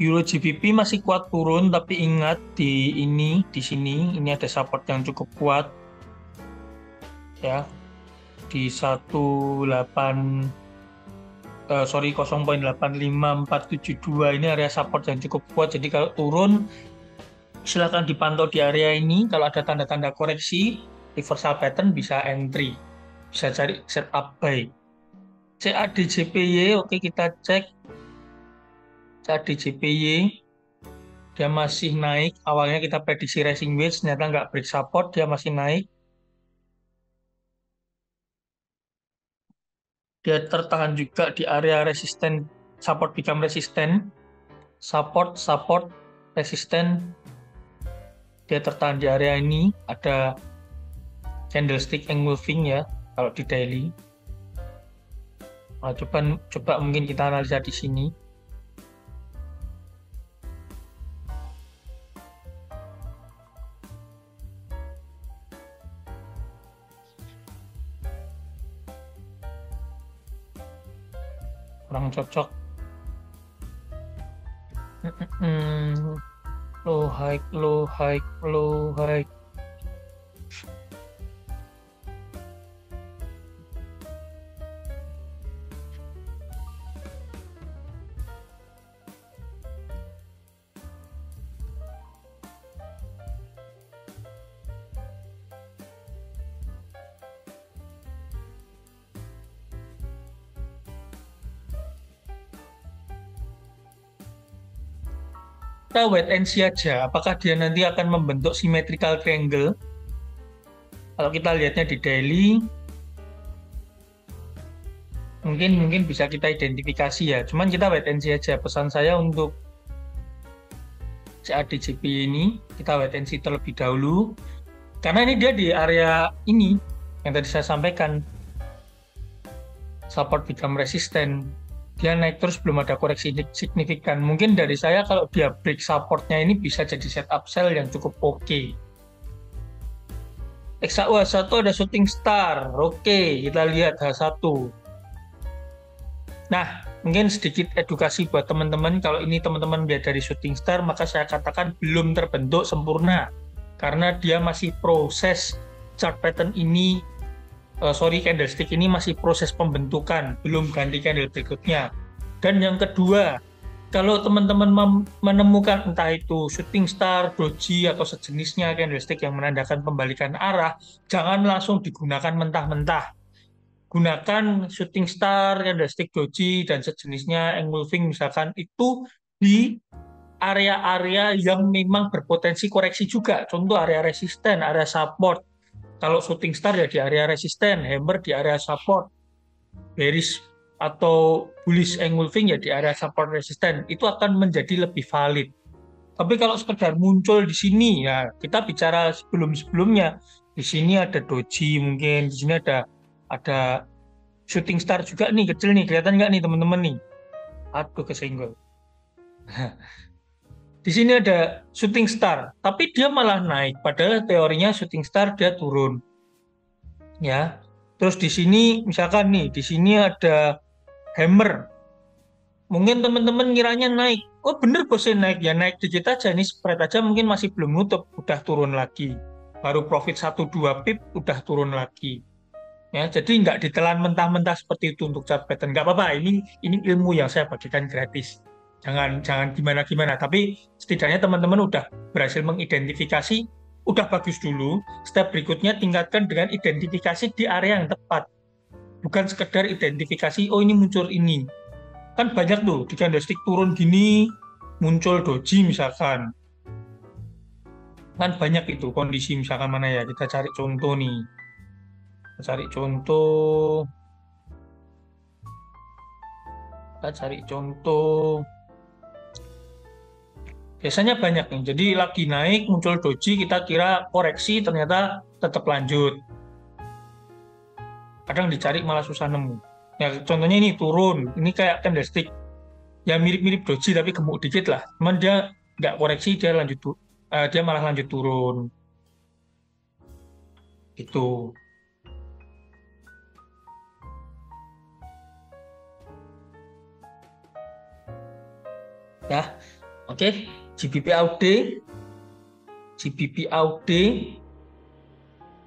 Euro GBP masih kuat turun, tapi ingat di sini ini ada support yang cukup kuat ya, di 0.85472 ini area support yang cukup kuat. Jadi kalau turun silakan dipantau di area ini. Kalau ada tanda-tanda koreksi reversal pattern bisa entry, bisa cari setup buy. CAD JPY, oke, kita cek CAD JPY, dia masih naik. Awalnya kita prediksi rising wedge, ternyata nggak break support, dia masih naik. Dia tertahan juga di area resisten, support become resistant. support, resisten, dia tertahan di area ini, ada candlestick engulfing ya kalau di daily. Nah, coba mungkin kita analisa di sini. Kurang cocok. Low high, low high, low high. Kita wait and see aja, apakah dia nanti akan membentuk symmetrical triangle. Kalau kita lihatnya di daily, mungkin bisa kita identifikasi ya. Cuman kita wait and see aja. Pesan saya untuk CADJP ini, kita wait and see terlebih dahulu. Karena ini dia di area ini, yang tadi saya sampaikan. Support become resistant. Dia naik terus belum ada koreksi signifikan. Mungkin dari saya kalau dia break supportnya ini bisa jadi setup sell yang cukup oke. XAU H1 ada shooting star. Oke, kita lihat H1. Nah, mungkin sedikit edukasi buat teman-teman. Kalau ini teman-teman lihat dari shooting star, maka saya katakan belum terbentuk sempurna. Karena dia masih proses chart pattern ini, candlestick ini masih proses pembentukan, belum ganti candle berikutnya. Dan yang kedua, kalau teman-teman menemukan entah itu shooting star, doji, atau sejenisnya candlestick yang menandakan pembalikan arah, jangan langsung digunakan mentah-mentah. Gunakan shooting star, candlestick doji, dan sejenisnya engulfing misalkan itu di area-area yang memang berpotensi koreksi juga. Contoh area resisten, area support. Kalau shooting star ya di area resisten, hammer di area support, bearish atau bullish engulfing ya di area support resisten, itu akan menjadi lebih valid. Tapi kalau sekedar muncul di sini ya kita bicara sebelum-sebelumnya, di sini ada doji mungkin, di sini ada shooting star juga nih, kecil nih, kelihatan nggak nih teman-teman nih? Aduh kesenggol. Di sini ada shooting star, tapi dia malah naik. Padahal teorinya shooting star dia turun. Ya. Terus di sini misalkan nih, di sini ada hammer. Mungkin teman-teman ngiranya naik. Oh bener bosnya naik. Ya naik dikit aja, nih spread aja mungkin masih belum nutup, udah turun lagi. Baru profit 1-2 pip udah turun lagi. Ya, jadi nggak ditelan mentah-mentah seperti itu untuk chart pattern. Nggak apa-apa, ini ilmu yang saya bagikan gratis. Jangan gimana-gimana, tapi setidaknya teman-teman udah berhasil mengidentifikasi, udah bagus dulu. Step berikutnya tingkatkan dengan identifikasi di area yang tepat. Bukan sekedar identifikasi, oh ini muncul ini. Kan banyak tuh, di candlestick turun gini, muncul doji misalkan. Kan banyak itu kondisi, misalkan mana ya, kita cari contoh nih. Kita cari contoh. Biasanya banyak nih, jadi lagi naik, muncul doji, kita kira koreksi, ternyata tetap lanjut. Kadang dicari malah susah nemu. Ya, contohnya ini turun, ini kayak candlestick. Ya mirip-mirip doji, tapi gemuk dikit lah. Cuman dia nggak koreksi, dia malah lanjut turun. Gitu. Ya, oke. GBP AUD,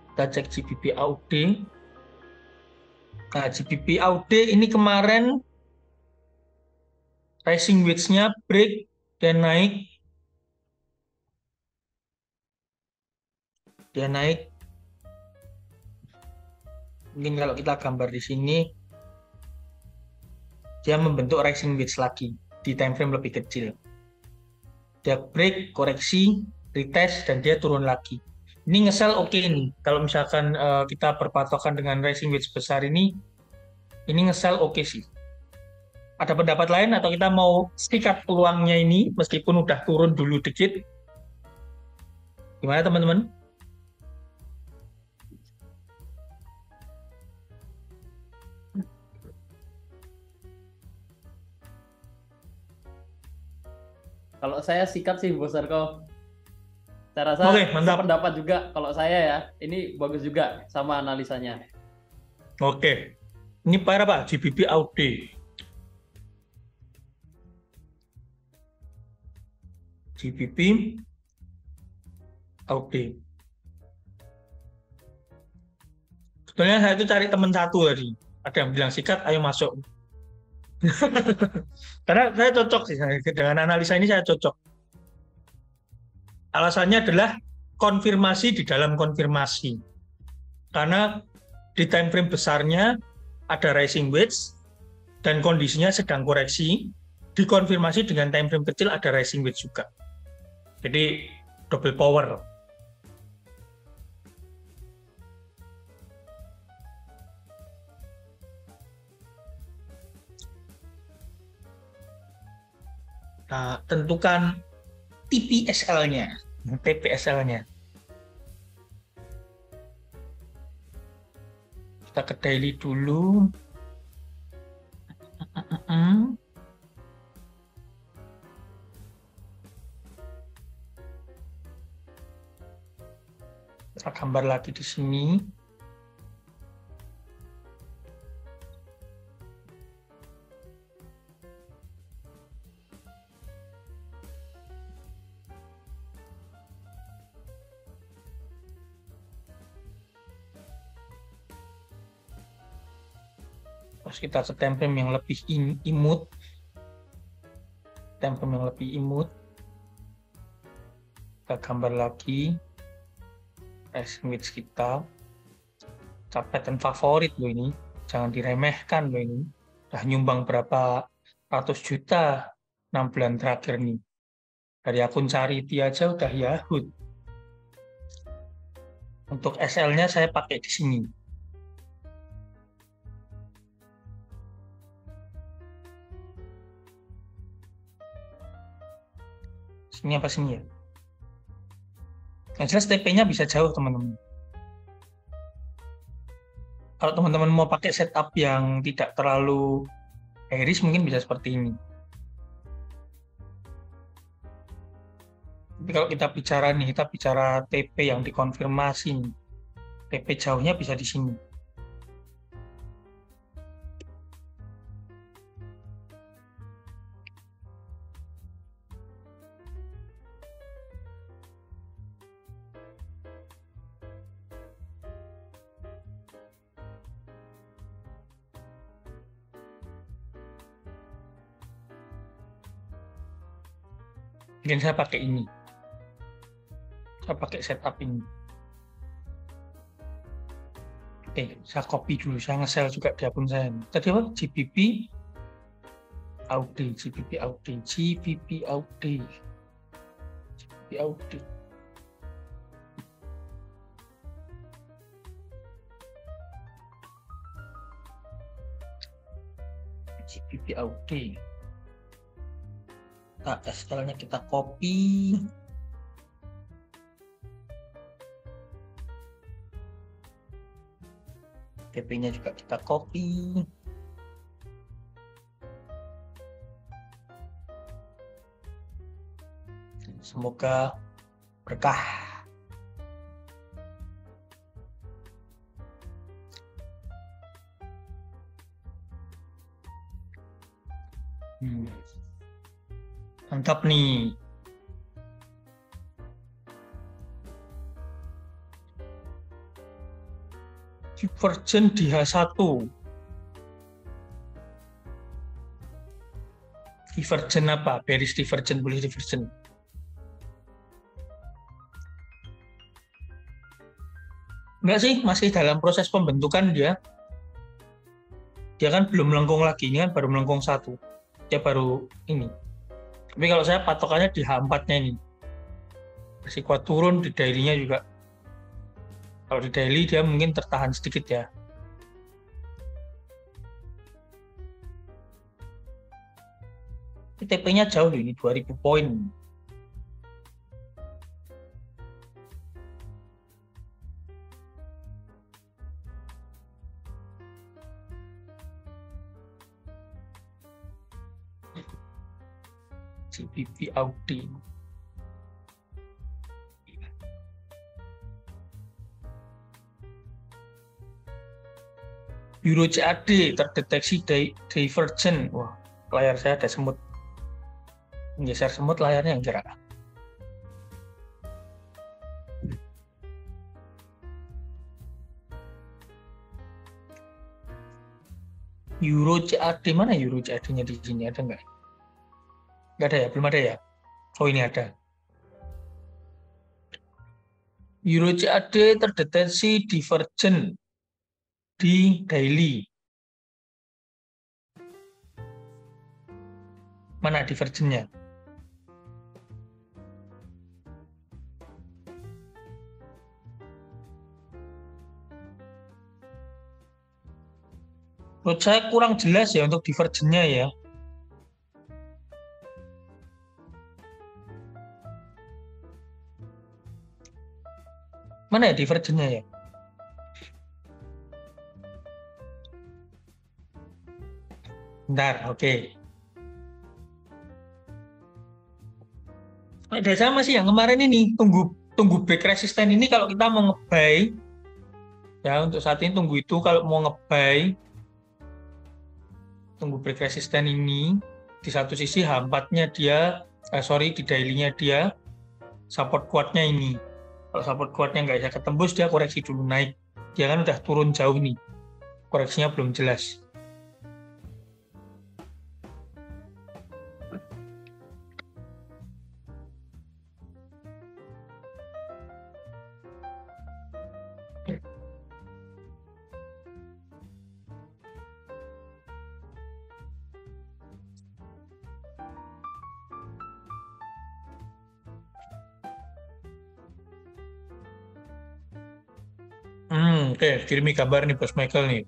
kita cek GBP AUD. Nah, GBP AUD ini kemarin rising wedge-nya break dan naik. Dia naik. Mungkin kalau kita gambar di sini, dia membentuk rising wedge lagi di time frame lebih kecil. Dia break, koreksi, retest, dan dia turun lagi. Ini nge-sell oke nih. Kalau misalkan kita berpatokan dengan rising wedge besar ini nge-sell oke sih. Ada pendapat lain atau kita mau sikat peluangnya ini meskipun udah turun dulu dikit? Gimana teman-teman? Kalau saya sikat sih Bos Arko. Saya rasa Oke, mantap. pendapat juga kalau saya ya. Ini bagus juga sama analisanya. Oke. Ini para Pak, GBP AUD. GBP AUD. Sebetulnya saya itu cari teman satu tadi. Ada yang bilang sikat, ayo masuk. Karena saya cocok sih, dengan analisa ini saya cocok. Alasannya adalah konfirmasi di dalam konfirmasi. Karena di time frame besarnya ada rising wedge dan kondisinya sedang koreksi, dikonfirmasi dengan time frame kecil ada rising wedge juga. Jadi double power. Nah, tentukan TPSL-nya, TPSL-nya. Kita ke daily dulu. Kita gambar lagi di sini. Terus kita ke time frame yang lebih imut. Time frame yang lebih imut. Kita gambar lagi rising wedge kita. Pattern favorit loh ini. Jangan diremehkan loh ini. Udah nyumbang berapa ratus juta 6 bulan terakhir nih. Dari akun Charity aja udah Yahoo. Untuk SL-nya saya pakai di sini. Ini apa sini ya? Yang jelas TP-nya bisa jauh teman-teman. Kalau teman-teman mau pakai setup yang tidak terlalu high-risk mungkin bisa seperti ini. Tapi kalau kita bicara TP yang dikonfirmasi, TP jauhnya bisa di sini. Mungkin saya pakai ini. Saya pakai setup ini. Oke, saya copy dulu. Saya nge-sell juga di akun saya. Tadi apa? GBP AUD, GBP AUD, GBP AUD, GBP AUD. GBP AUD. Nah, SL-nya kita copy. TP-nya juga kita copy. Semoga berkah. Mantap nih. Divergent di H1. Divergent apa? Bearish divergent, bullish divergent. Enggak sih, masih dalam proses pembentukan dia. Dia kan belum melengkung lagi, ini kan baru melengkung satu. Dia baru ini. Tapi kalau saya patokannya di H4-nya ini. Masih kuat turun, di daily-nya juga. Kalau di daily dia mungkin tertahan sedikit ya. TP-nya jauh loh, ini 2000 poin. CPV Audi. Euro CAD terdeteksi divergen. Wah, layar saya ada semut. Geser semut layarnya yang gerak. Euro CAD mana Euro CAD-nya di sini, ada nggak? Nggak ada ya, belum ada ya. Oh, ini ada. Euro CAD terdeteksi divergen di daily. Mana divergennya? Menurut saya kurang jelas ya untuk divergennya ya. Mana ya divergennya ya? Bentar, oke. Ada sama sih yang kemarin ini, tunggu back resisten ini kalau kita mau nge-buy. Ya, untuk saat ini tunggu itu kalau mau nge-buy. Tunggu break resisten ini. Di satu sisi H4-nya dia, di daily-nya dia, support kuatnya ini. Kalau support kuatnya nggak bisa ketembus, dia koreksi dulu naik. Dia kan udah turun jauh nih. Koreksinya belum jelas. Oke, kirimi gambar nih Bos Michael nih.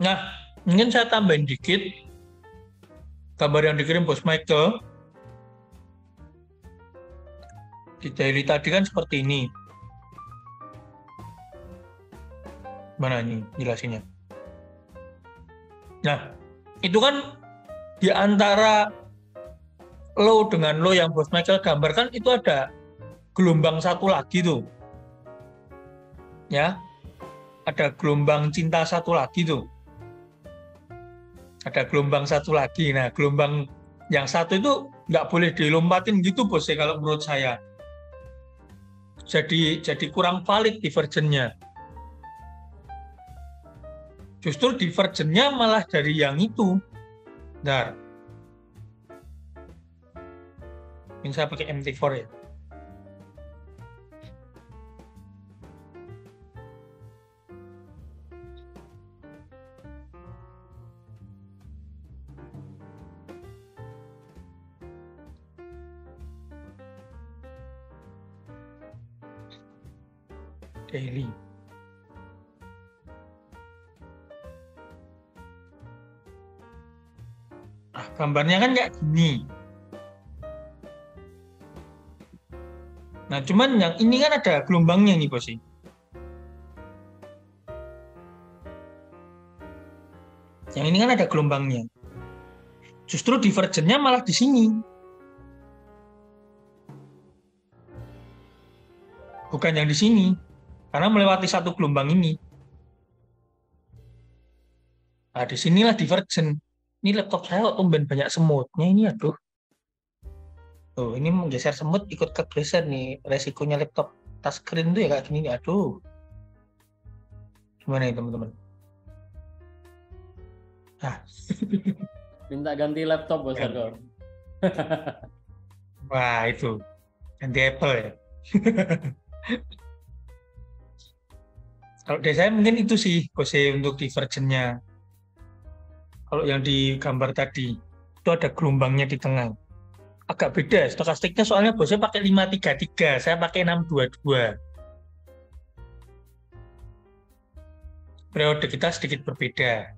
Nah, mungkin saya tambahin dikit gambar yang dikirim Bos Michael. Di daily tadi kan seperti ini. Mana ini jelasinnya? Nah, itu kan di antara low dengan low yang Bos Michael gambarkan itu ada gelombang satu lagi tuh. Ya, ada gelombang cinta satu lagi tuh. Ada gelombang satu lagi. Nah, gelombang yang satu itu nggak boleh dilompatin gitu, Bos, ya, kalau menurut saya. Jadi kurang valid divergennya. Justru divergennya malah dari yang itu. Bentar. Ini saya pakai MT4 ya. Daily. Gambarnya kan kayak gini. Nah, cuman yang ini kan ada gelombangnya nih, Bos. Yang ini kan ada gelombangnya. Justru divergennya malah di sini. Bukan yang di sini. Karena melewati satu gelombang ini. Nah, disinilah divergen. Ini laptop saya kok tumben banyak semutnya ini, aduh. Tuh, ini menggeser semut ikut kegeser nih. Resikonya laptop touchscreen tuh ya kayak gini nih, aduh. Gimana nih, teman-teman? Minta ganti laptop, Bos Argo. Wah, itu. Ganti Apple ya. Kalau dari saya mungkin itu sih pose untuk divergennya. Kalau yang di gambar tadi itu ada gelombangnya di tengah. Agak beda stokastiknya soalnya bosnya pakai 533, saya pakai 622. Periode kita sedikit berbeda.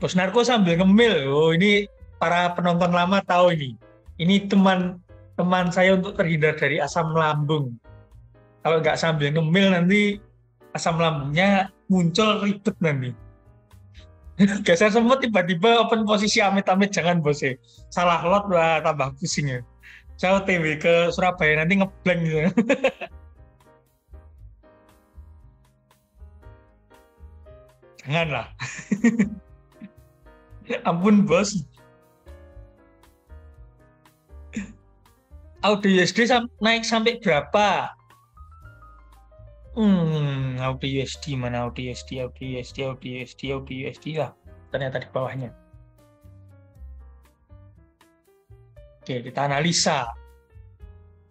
Bos Narko sambil ngemil. Oh, ini para penonton lama tahu ini. Ini teman saya untuk terhindar dari asam lambung. Kalau nggak sambil ngemil nanti asam lambungnya muncul ribet nanti. Geser semut tiba-tiba open posisi amit-amit jangan bos ya. Salah lot wah tambah pusing ya. Saya OTW ke Surabaya nanti ngeblank gitu. Janganlah. Ampun bos. Audi USD naik sampai berapa? Audi USD mana Audi USD lah. Ternyata di bawahnya. Oke, kita analisa.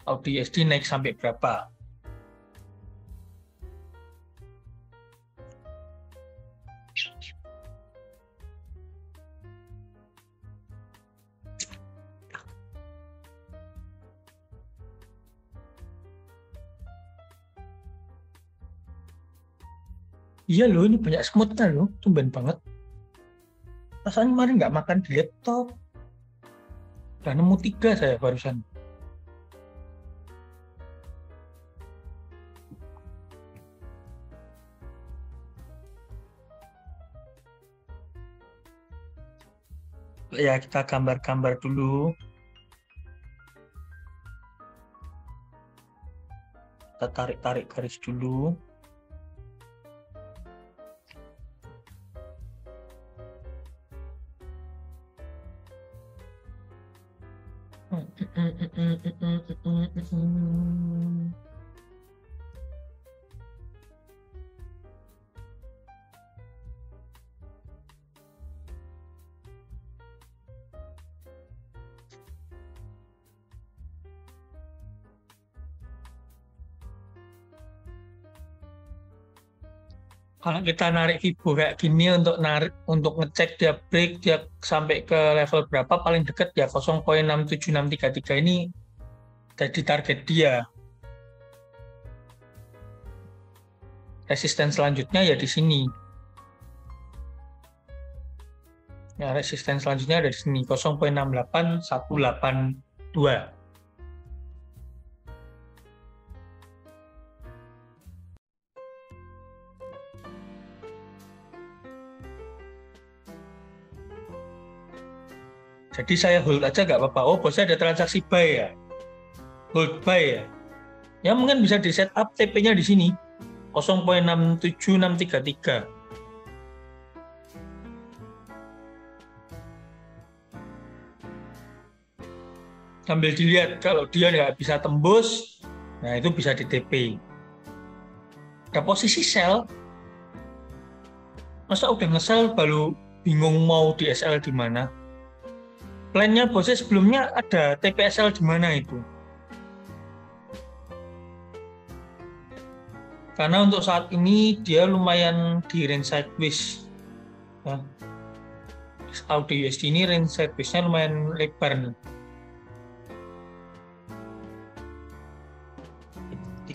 Audi USD naik sampai berapa? Iya loh, ini banyak semutnya loh, tumben banget. Rasanya kemarin nggak makan di laptop. Udah nemu 3 saya barusan. Ya, kita gambar-gambar dulu. Kita tarik-tarik garis dulu. Kalau kita narik Fibo kayak gini untuk ngecek dia break dia sampai ke level berapa paling dekat ya 0.67633 ini jadi target dia. Resisten selanjutnya ya di sini. Ya, resisten selanjutnya ada di sini 0.68182. Jadi saya hold aja nggak apa-apa. Oh, bosnya ada transaksi buy ya. Hold buy ya. Ya mungkin bisa di setup TP-nya di sini. 0.67633. Sambil dilihat kalau dia nggak bisa tembus, nah itu bisa di TP. Ada posisi sell. Masa udah nge-sell baru bingung mau di SL di mana? Plannya bosnya sebelumnya ada TPSL di mana itu? Karena untuk saat ini dia lumayan di range sideways. Ya. Audi USD ini range sideways-nya lumayan lebar nih.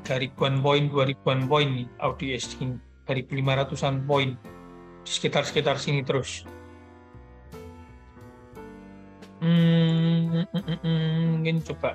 3.000-an poin, 2.000-an poin nih Audi USD ini. 1.500-an poin. Di sekitar sini terus. Mungkin coba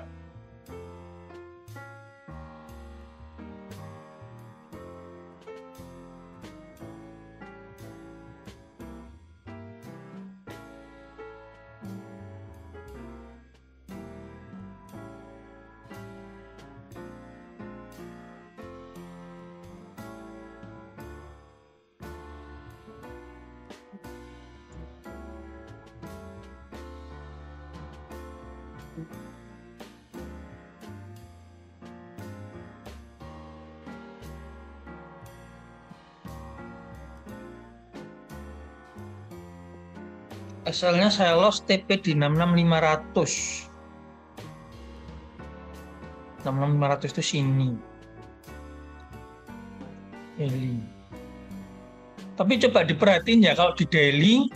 SL-nya saya lost TP di 66500. 66500 itu sini. Daily. Tapi coba diperhatiin ya kalau di daily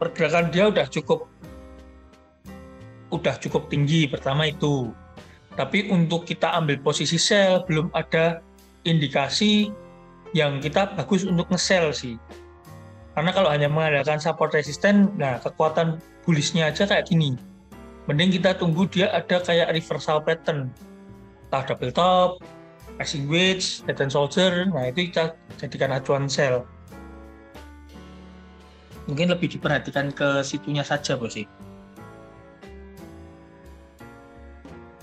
pergerakan dia udah cukup tinggi pertama itu. Tapi untuk kita ambil posisi sell belum ada indikasi yang kita bagus untuk nge-sell sih. Karena kalau hanya mengandalkan support resisten, nah kekuatan bullish-nya aja kayak gini. Mending kita tunggu dia ada kayak reversal pattern. Entah double top, passing wedge, head and shoulder, nah itu kita jadikan acuan sell. Mungkin lebih diperhatikan ke situnya saja, Bos.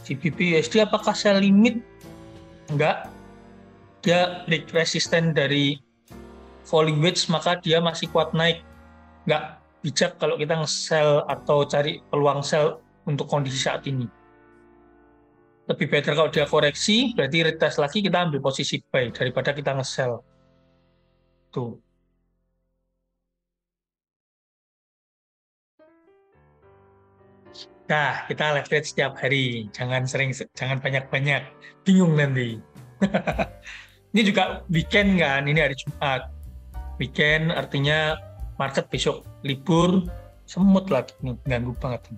GBP USD apakah sell limit? Enggak. Dia break resisten dari falling wedge, maka dia masih kuat naik. Enggak bijak kalau kita nge-sell atau cari peluang sell untuk kondisi saat ini. Lebih better kalau dia koreksi, berarti retest lagi kita ambil posisi buy daripada kita nge-sell. Tuh. Nah, kita live trade setiap hari. Jangan banyak-banyak. Bingung nanti. Ini juga weekend kan, ini hari Jumat. Weekend artinya market besok libur, semut lagi nih, ganggu banget.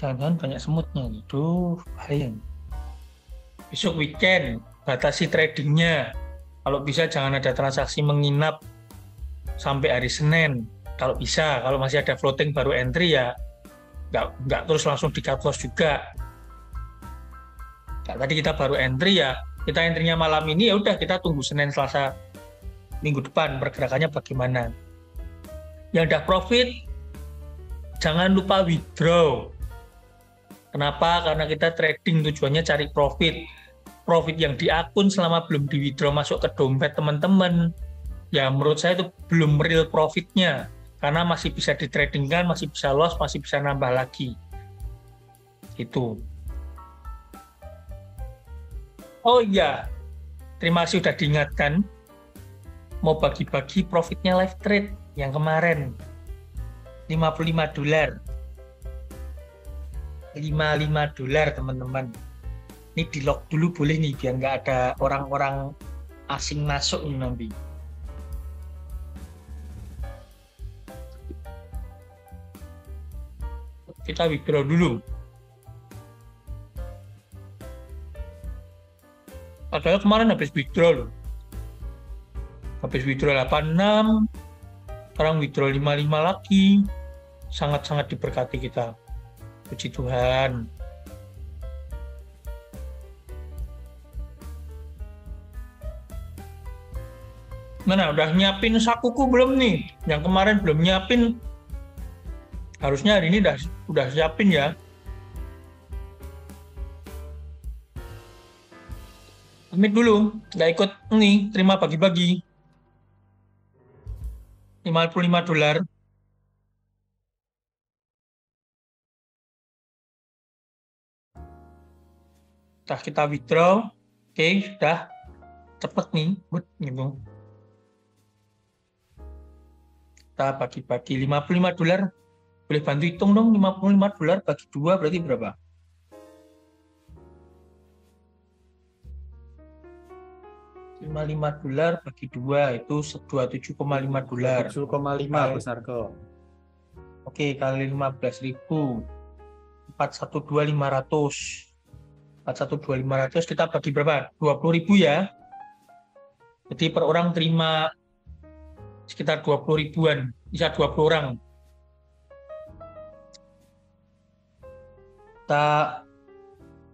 Jangan-jangan banyak semutnya. Aduh, bahaya. Besok weekend, batasi tradingnya. Kalau bisa jangan ada transaksi menginap sampai hari Senin. Kalau bisa, kalau masih ada floating baru entry ya nggak terus langsung di cut loss juga. Nah, tadi kita baru entry ya, kita entry-nya malam ini ya udah kita tunggu Senin Selasa minggu depan pergerakannya bagaimana. Yang udah profit jangan lupa withdraw. Kenapa? Karena kita trading tujuannya cari profit. Profit yang di akun selama belum di withdraw masuk ke dompet teman-teman, ya menurut saya itu belum real profitnya. Karena masih bisa ditradingkan, masih bisa loss, masih bisa nambah lagi. Itu. Oh iya, terima kasih sudah diingatkan. Mau bagi-bagi profitnya live trade yang kemarin. $55. $55 teman-teman. Ini di lock dulu boleh nih, biar nggak ada orang-orang asing masuk nih nanti. Kita withdraw dulu. Padahal kemarin habis withdraw loh. Habis withdraw 86, sekarang withdraw 55 lagi. Sangat-sangat diberkati kita. Puji Tuhan. Mana, udah nyiapin sakuku belum nih? Yang kemarin belum nyiapin. Harusnya hari ini udah siapin ya. Pamit dulu, nggak ikut nih, terima bagi-bagi. $55. Nah, kita withdraw. Oke, sudah. Cepet nih, gitu. Kita bagi-bagi $55. Boleh bantu hitung dong, $55 bagi 2 berarti berapa? $55 bagi 2 itu $27,5. 7,5 besar kok. Oke, kali 15.000. 412.500. 412.500 kita bagi berapa? 20.000 ya. Jadi per orang terima sekitar 20 ribuan. Bisa 20 orang. Kita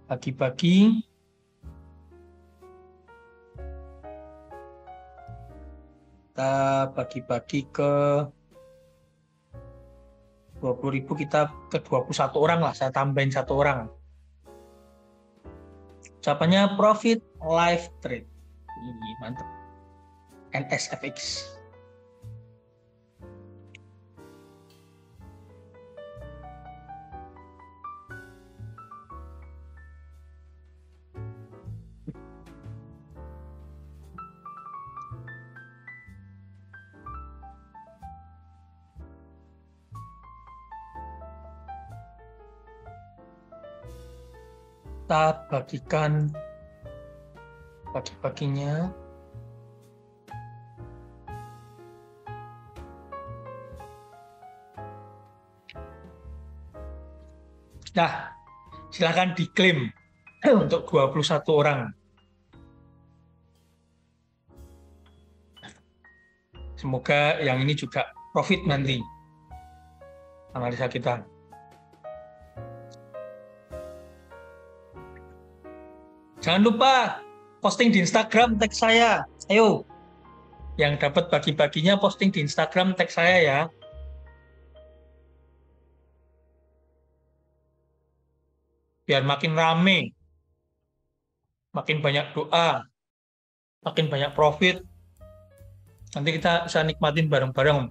bagi-bagi ke 20.000, kita ke 21 orang lah, saya tambahin 1 orang. Ucapannya profit live trade. Mantap. NSFX. Kita bagikan bagi-baginya. Nah, silakan diklaim untuk 21 orang. Semoga yang ini juga profit nanti analisa kita. Jangan lupa posting di Instagram, tag saya. Ayo, yang dapat bagi-baginya posting di Instagram, tag saya ya. Biar makin rame, makin banyak doa, makin banyak profit. Nanti kita bisa nikmatin bareng-bareng.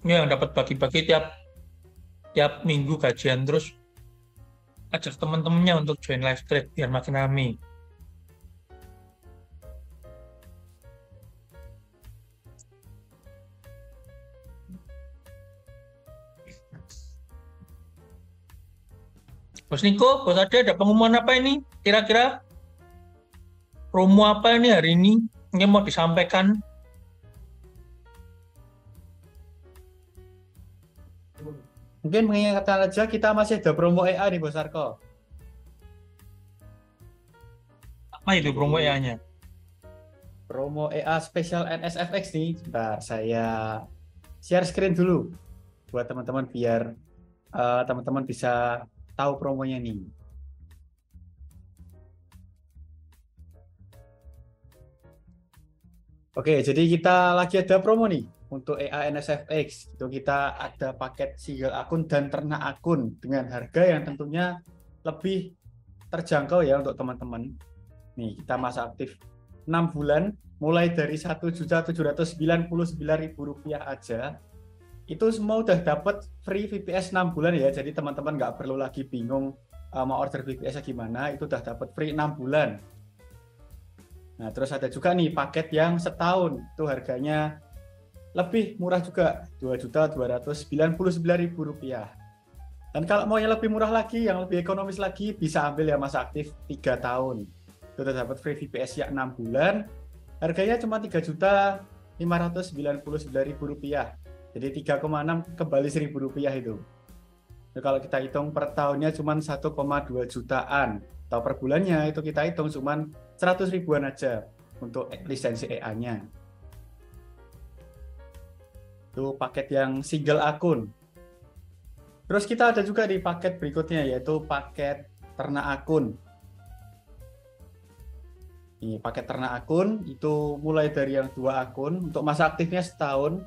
Ini yang dapat bagi-bagi tiap minggu gajian, terus ajak teman-temannya untuk join live trade biar makin rame. Bos Niko, Bos Ade, ada pengumuman apa ini? Kira-kira promo apa ini hari ini? Ini mau disampaikan? Mungkin mengingatkan aja kita masih ada promo EA nih Bos Arko. Apa itu promo EA-nya? Promo EA spesial NSFX nih. Bentar, saya share screen dulu buat teman-teman biar teman-teman bisa tahu promonya nih. Oke, jadi kita lagi ada promo nih untuk EA NSFX. Itu kita ada paket single akun dan ternak akun dengan harga yang tentunya lebih terjangkau ya untuk teman-teman. Nih, kita masa aktif 6 bulan mulai dari Rp1.799.000 aja. Itu semua udah dapat free VPS 6 bulan ya. Jadi teman-teman nggak perlu lagi bingung mau order VPS-nya gimana, itu udah dapat free 6 bulan. Nah, terus ada juga nih paket yang setahun, itu harganya lebih murah juga, Rp2.299.000. Dan kalau mau yang lebih murah lagi, yang lebih ekonomis lagi, bisa ambil yang masa aktif 3 tahun. Itu udah dapat free VPS ya 6 bulan, harganya cuma Rp3.599.000. Jadi 3,6 kembali Rp1.000 itu. Nah, kalau kita hitung per tahunnya cuma 1,2 jutaan. Atau per bulannya itu kita hitung cuma 100 ribuan aja untuk lisensi EA-nya. Itu paket yang single akun. Terus kita ada juga di paket berikutnya yaitu paket ternak akun. Ini paket ternak akun itu mulai dari yang 2 akun untuk masa aktifnya setahun.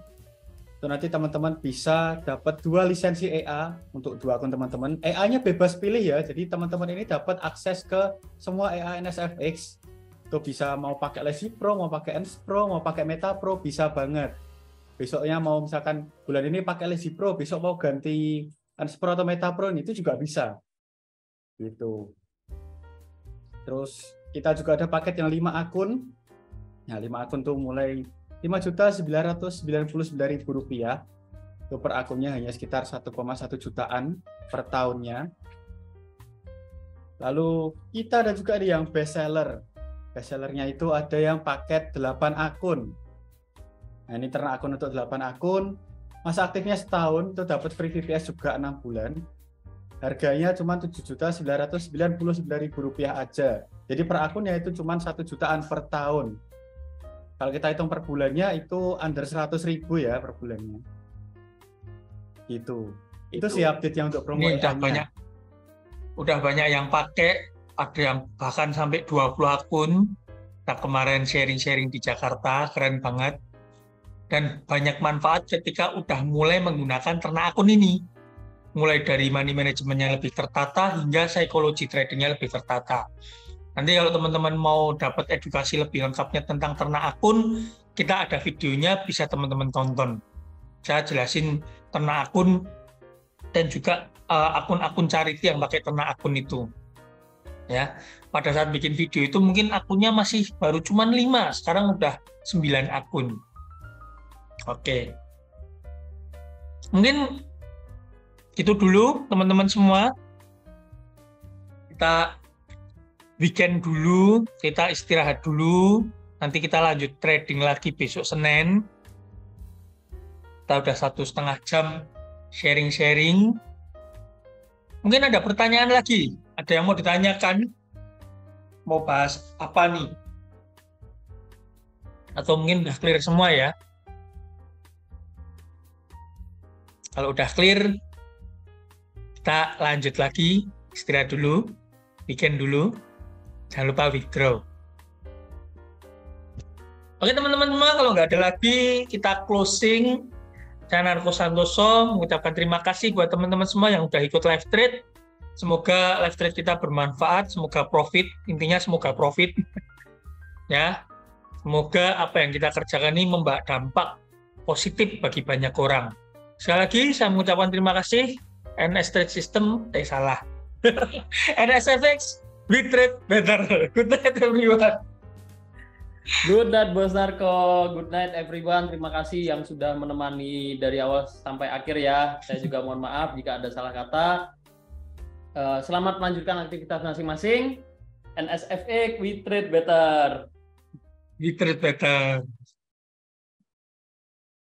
Itu nanti teman-teman bisa dapat 2 lisensi EA untuk 2 akun teman-teman. EA-nya bebas pilih ya, jadi teman-teman ini dapat akses ke semua EA NSFX. Itu bisa mau pakai Lazy Pro, mau pakai ENS Pro, mau pakai Meta Pro, bisa banget. Besoknya mau misalkan bulan ini pakai Lazy Pro, besok mau ganti ENS Pro atau Meta Pro, itu juga bisa. Gitu. Terus kita juga ada paket yang 5 akun. Nah, 5 akun tuh mulai Rp5.999.000. Itu per akunnya hanya sekitar 1,1 jutaan per tahunnya. Lalu kita ada juga nih yang best seller. Best sellernya itu ada yang paket 8 akun. Nah, ini ternak akun untuk 8 akun. Masa aktifnya setahun, itu dapat free VPS juga 6 bulan. Harganya cuma Rp7.999.000 aja. Jadi per akunnya itu cuma 1 jutaan per tahun. Kalau kita hitung per bulannya itu under 100.000 ya per bulannya. Gitu. Itu sih update-nya untuk promo Ini EA-nya. udah banyak yang pakai, ada yang bahkan sampai 20 akun. Kita kemarin sharing-sharing di Jakarta, keren banget. Dan banyak manfaat ketika udah mulai menggunakan ternak akun ini. Mulai dari money manajemennya lebih tertata hingga psikologi tradingnya lebih tertata. Nanti kalau teman-teman mau dapat edukasi lebih lengkapnya tentang ternak akun, kita ada videonya, bisa teman-teman tonton. Saya jelasin ternak akun dan juga akun-akun charity yang pakai ternak akun itu. Ya, pada saat bikin video itu mungkin akunnya masih baru cuman 5, sekarang udah 9 akun. Oke. Mungkin itu dulu teman-teman semua. Kita weekend dulu, kita istirahat dulu, nanti kita lanjut trading lagi besok Senin. Kita udah 1,5 jam sharing-sharing. Mungkin ada pertanyaan lagi, ada yang mau ditanyakan? Mau bahas apa nih? Atau mungkin udah clear semua ya? Kalau udah clear, kita lanjut lagi, istirahat dulu, weekend dulu, jangan lupa withdraw. Oke teman-teman semua, kalau nggak ada lagi, kita closing. Saya Narko Santoso mengucapkan terima kasih buat teman-teman semua yang udah ikut live trade. Semoga live trade kita bermanfaat, semoga profit, intinya semoga profit. Ya, semoga apa yang kita kerjakan ini membawa dampak positif bagi banyak orang. Sekali lagi saya mengucapkan terima kasih. NS Trade System, salah. NSFX, we trade better. Good night everyone. Good night Bos Narko, good night everyone. Terima kasih yang sudah menemani dari awal sampai akhir ya. Saya juga mohon maaf jika ada salah kata. Selamat melanjutkan aktivitas masing-masing. NSFX, we trade better. We trade better.